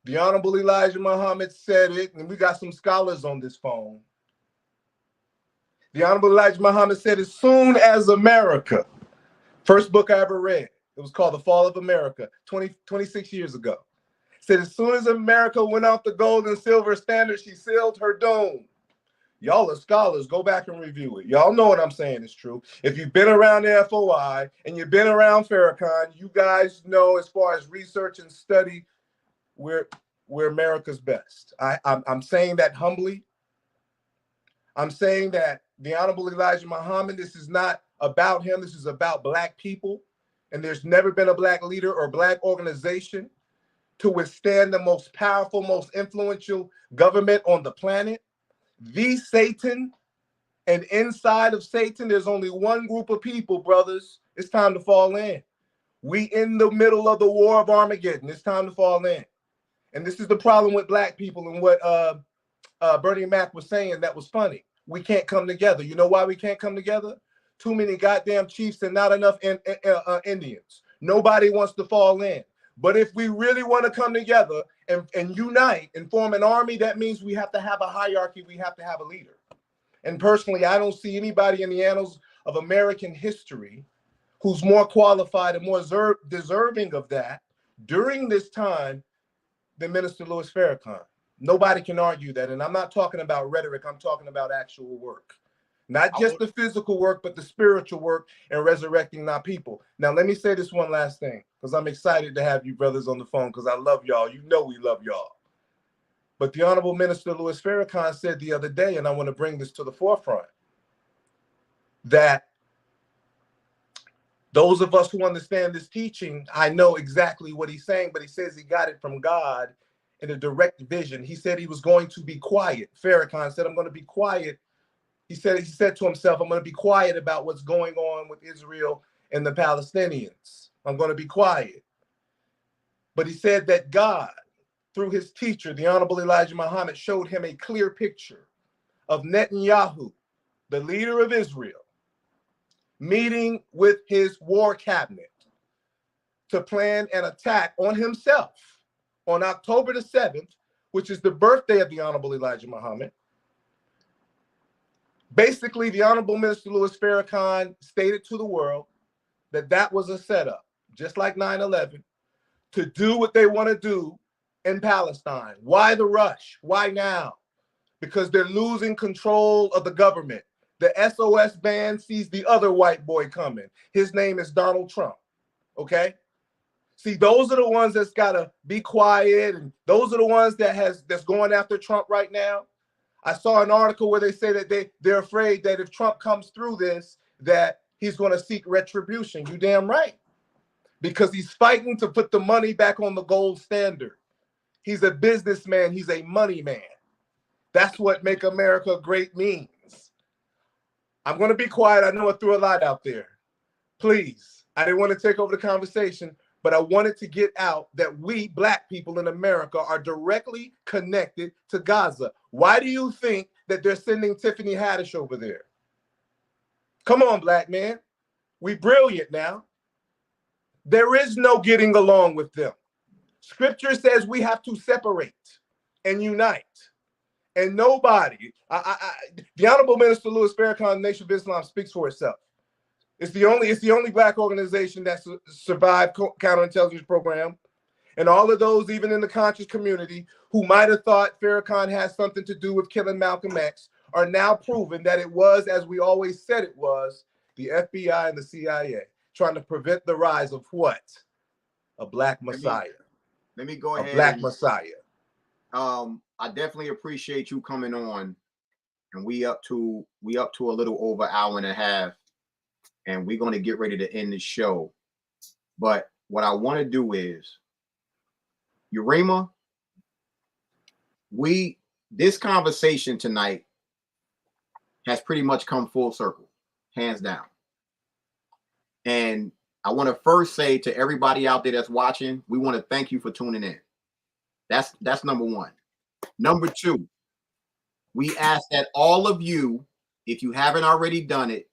The Honorable Elijah Muhammad said it, and we got some scholars on this phone. The Honorable Elijah Muhammad said, as soon as America, first book I ever read, it was called The Fall of America, 26 years ago. Said, as soon as America went off the gold and silver standard, she sealed her doom. Y'all are scholars. Go back and review it. Y'all know what I'm saying is true. If you've been around the FOI and you've been around Farrakhan, you guys know as far as research and study, we're America's best. I'm saying that humbly. I'm saying that the Honorable Elijah Muhammad, this is not about him. This is about Black people. And there's never been a Black leader or Black organization to withstand the most powerful, most influential government on the planet, the Satan. And inside of Satan, there's only one group of people, brothers. It's time to fall in. We in the middle of the war of Armageddon. It's time to fall in. And this is the problem with Black people and what Bernie Mac was saying that was funny. We can't come together. You know why we can't come together? too many goddamn chiefs and not enough Indians. Nobody wants to fall in. But if we really want to come together and unite and form an army, that means we have to have a hierarchy. We have to have a leader. And personally, I don't see anybody in the annals of American history who's more qualified and more deserving of that during this time than Minister Louis Farrakhan. Nobody can argue that. And I'm not talking about rhetoric. I'm talking about actual work. Not just the physical work, but the spiritual work and resurrecting our people. Now, let me say this one last thing, because I'm excited to have you brothers on the phone, because I love y'all. You know we love y'all. But the Honorable Minister Louis Farrakhan said the other day, and I want to bring this to the forefront, that those of us who understand this teaching, I know exactly what he's saying, but he says he got it from God in a direct vision. He said he was going to be quiet. Farrakhan said, I'm going to be quiet. He said to himself, I'm going to be quiet about what's going on with Israel and the Palestinians. I'm going to be quiet. But he said that God, through his teacher, the Honorable Elijah Muhammad, showed him a clear picture of Netanyahu, the leader of Israel, meeting with his war cabinet to plan an attack on himself on October the 7th, which is the birthday of the Honorable Elijah Muhammad. Basically, the Honorable Minister Louis Farrakhan stated to the world that that was a setup, just like 9/11, to do what they want to do in Palestine. Why the rush? Why now? Because they're losing control of the government. The SOS band sees the other white boy coming. His name is Donald Trump. Okay? See, those are the ones that's got to be quiet, and those are the ones that's going after Trump right now. I saw an article where they say that they're afraid that if Trump comes through this, that he's going to seek retribution. You damn right. Because he's fighting to put the money back on the gold standard. He's a businessman. He's a money man. That's what make America great means. I'm going to be quiet. I know I threw a lot out there. Please, I didn't want to take over the conversation, but I wanted to get out that we black people in America are directly connected to Gaza. Why do you think that they're sending Tiffany Haddish over there? Come on, black man. We brilliant now. There is no getting along with them. Scripture says we have to separate and unite. And nobody, the Honorable Minister Louis Farrakhan, Nation of Islam, speaks for itself. It's the only black organization that survived counterintelligence program. And all of those, even in the conscious community, who might have thought Farrakhan has something to do with killing Malcolm X, are now proven that it was, as we always said it was, the FBI and the CIA trying to prevent the rise of what? A black messiah. Let me go ahead. A black messiah. I definitely appreciate you coming on, and we up to a little over an hour and a half, and we're going to get ready to end the show. But what I want to do is, Yarima, this conversation tonight has pretty much come full circle, hands down. And I want to first say to everybody out there that's watching, we want to thank you for tuning in. That's number one. Number two, we ask that all of you, if you haven't already done it,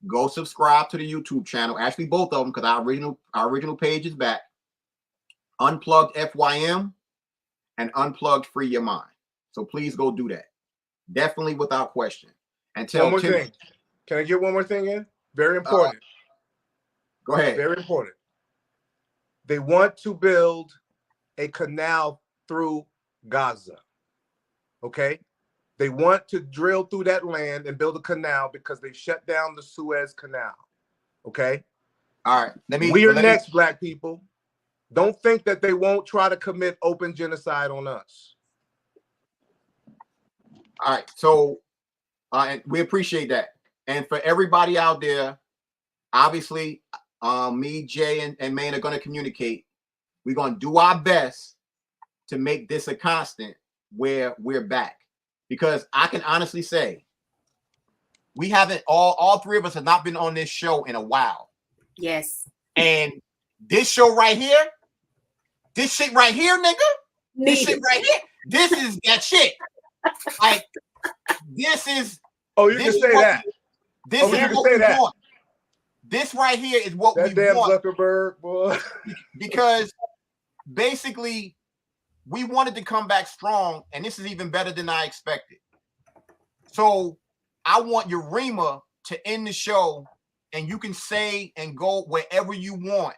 go subscribe to the YouTube channel. Actually, both of them, because our original page is back. Unplugged FYM and Unplugged Free Your Mind. So please go do that. Definitely without question. And tell one more thing. Can I get one more thing in? Very important. Go ahead. Very important. They want to build a canal through Gaza. Okay? They want to drill through that land and build a canal because they shut down the Suez Canal. Okay? All right. We are next, black people. Don't think that they won't try to commit open genocide on us. All right. So and we appreciate that. And for everybody out there, obviously, me, Jay, and Maine are going to communicate. We're going to do our best to make this a constant where we're back. Because I can honestly say, we haven't, all three of us have not been on this show in a while. Yes. And this show right here, this shit right here, nigga, this shit right here, this is that shit. Like, this is. Oh, you can say that. This Oh, is you can what say we that. want. This right here is what That we damn want. Zuckerberg, boy. Because basically, we wanted to come back strong, and this is even better than I expected. So I want Yarima to end the show, and you can say and go wherever you want.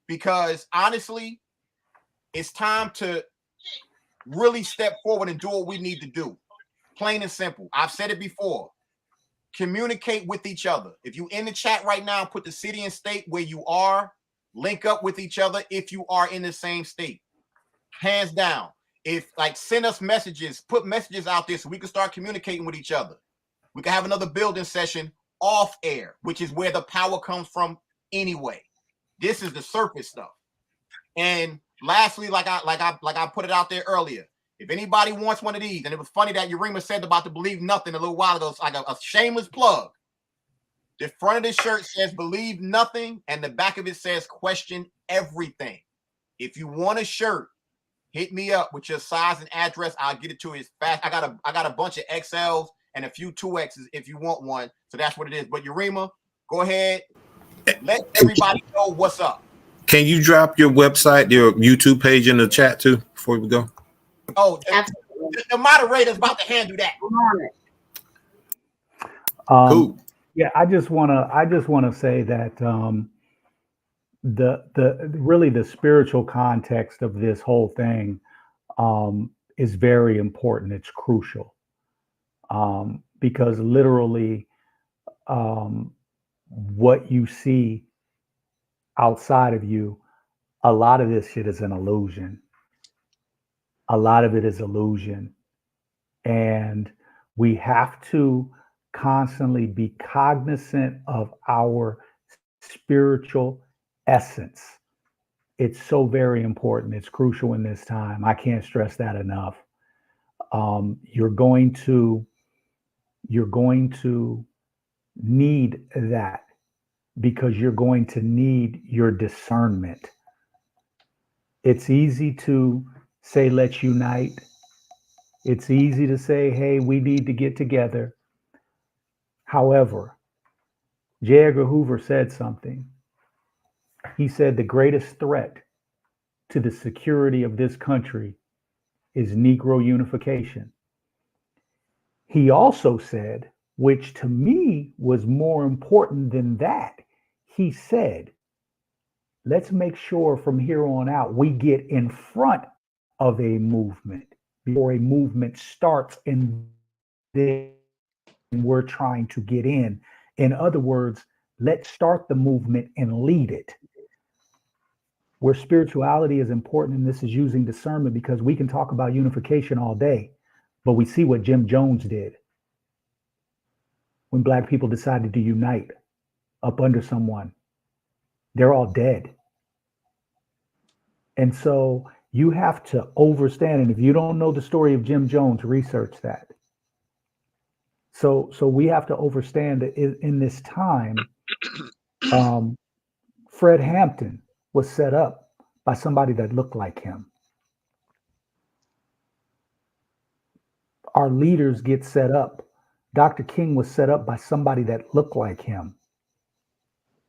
Because honestly, it's time to really step forward and do what we need to do. Plain and simple. I've said it before. Communicate with each other. If you in the chat right now, put the city and state where you are. Link up with each other if you are in the same state. Hands down. If send us messages, put messages out there so we can start communicating with each other. We can have another building session off air, which is where the power comes from anyway. This is the surface stuff. And lastly, like I put it out there earlier, if anybody wants one of these, and it was funny that Yarima said about to believe nothing a little while ago, it's like a shameless plug. The front of this shirt says believe nothing, and the back of it says question everything. If you want a shirt, hit me up with your size and address. I'll get it to you as fast. I got a bunch of XLs and a few 2Xs if you want one. So that's what it is. But Yarima, go ahead. Let everybody know what's up. Can you drop your website, your YouTube page in the chat too before we go? Oh, the moderator's about to handle that. Cool. Yeah, I just wanna say that the spiritual context of this whole thing is very important. It's crucial because literally what you see outside of you, a lot of this shit is an illusion. A lot of it is illusion. And we have to constantly be cognizant of our spiritual essence. It's so very important. It's crucial in this time. I can't stress that enough. You're going to need that because you're going to need your discernment. It's easy to say, let's unite. It's easy to say, hey, we need to get together. However, J. Edgar Hoover said something. He said the greatest threat to the security of this country is Negro unification. He also said, which to me was more important than that, he said, let's make sure from here on out we get in front of a movement before a movement starts and then we're trying to get in. In other words, let's start the movement and lead it. Where spirituality is important, and this is using discernment, because we can talk about unification all day, but we see what Jim Jones did when Black people decided to unite up under someone. They're all dead. And so you have to understand, and if you don't know the story of Jim Jones, research that. So we have to understand that in this time, Fred Hampton was set up by somebody that looked like him. Our leaders get set up. Dr. King was set up by somebody that looked like him.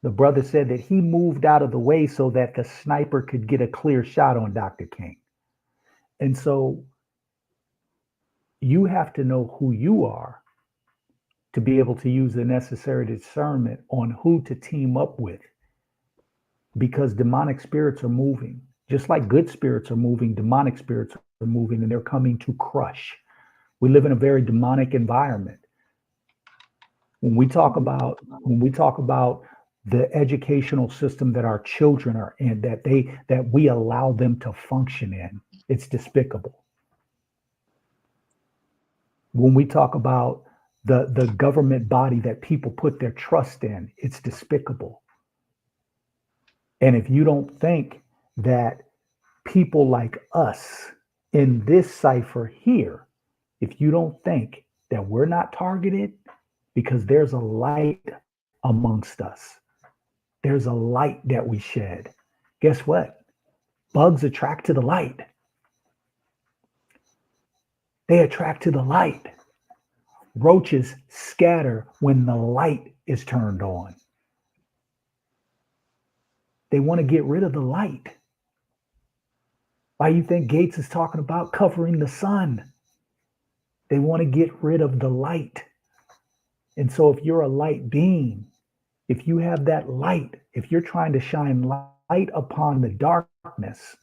The brother said that he moved out of the way so that the sniper could get a clear shot on Dr. King. And so you have to know who you are to be able to use the necessary discernment on who to team up with, because demonic spirits are moving. Just like good spirits are moving, demonic spirits are moving, and they're coming to crush. We live in a very demonic environment. When we talk about the educational system that our children are in, that we allow them to function in, it's despicable. When we talk about the government body that people put their trust in, it's despicable. And if you don't think that people like us in this cipher here, if you don't think that we're not targeted, because there's a light amongst us, there's a light that we shed. Guess what? Bugs attract to the light. They attract to the light. Roaches scatter when the light is turned on. They want to get rid of the light. Why you think Gates is talking about covering the sun? They want to get rid of the light. And so if you're a light being, if you have that light, if you're trying to shine light upon the darkness,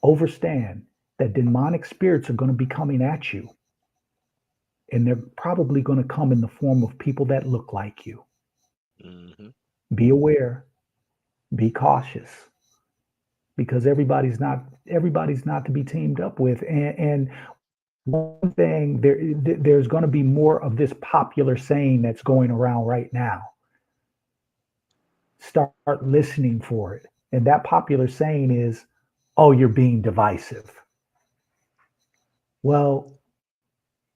understand that demonic spirits are going to be coming at you. And they're probably going to come in the form of people that look like you. Mm-hmm. Be aware, be cautious, because everybody's not to be teamed up with. And one thing, there's going to be more of this popular saying that's going around right now. Start listening for it. And that popular saying is, oh, you're being divisive. Well,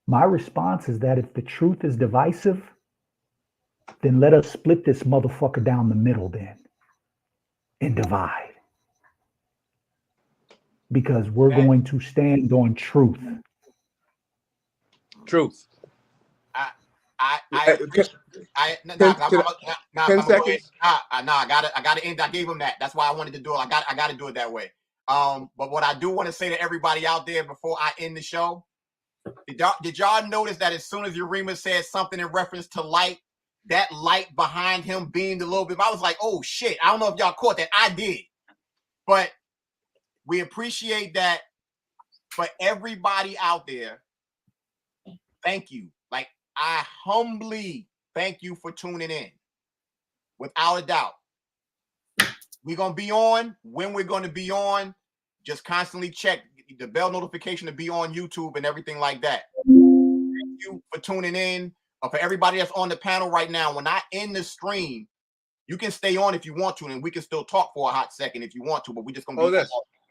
my response is that if the truth is divisive, then let us split this motherfucker down the middle then and divide. Because we're going to stand on truth. Truth. I 10 seconds. I gotta end. I gave him that. That's why I wanted to do it. I gotta do it that way. But what I do want to say to everybody out there before I end the show, did y'all notice that as soon as Yarima said something in reference to light, that light behind him beamed a little bit? I was like, oh shit. I don't know if y'all caught that. I did. But we appreciate that for everybody out there. Thank you. Like, I humbly thank you for tuning in. Without a doubt. We're going to be on when we're going to be on. Just constantly check the bell notification to be on YouTube and everything like that. Thank you for tuning in. For everybody that's on the panel right now, when I end the stream, you can stay on if you want to, and we can still talk for a hot second if you want to, but we just going to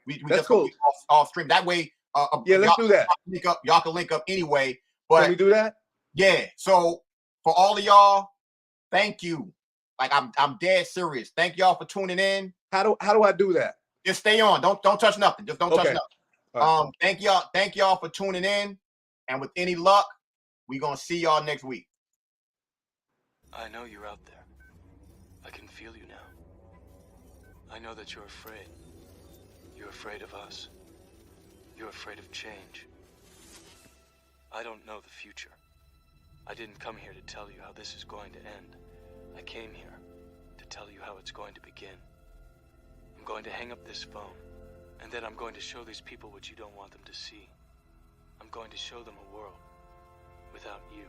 be that's cool. Off stream. That way, let's do that. Y'all can link up anyway. But can we do that? Yeah. So for all of y'all, thank you. Like, I'm dead serious. Thank y'all for tuning in. How do I do that? Just stay on. Don't touch nothing. Just don't touch nothing. Right. Thank y'all for tuning in. And with any luck, we're gonna see y'all next week. I know you're out there. I can feel you now. I know that you're afraid. You're afraid of us. You're afraid of change. I don't know the future. I didn't come here to tell you how this is going to end. I came here to tell you how it's going to begin. I'm going to hang up this phone, and then I'm going to show these people what you don't want them to see. I'm going to show them a world without you.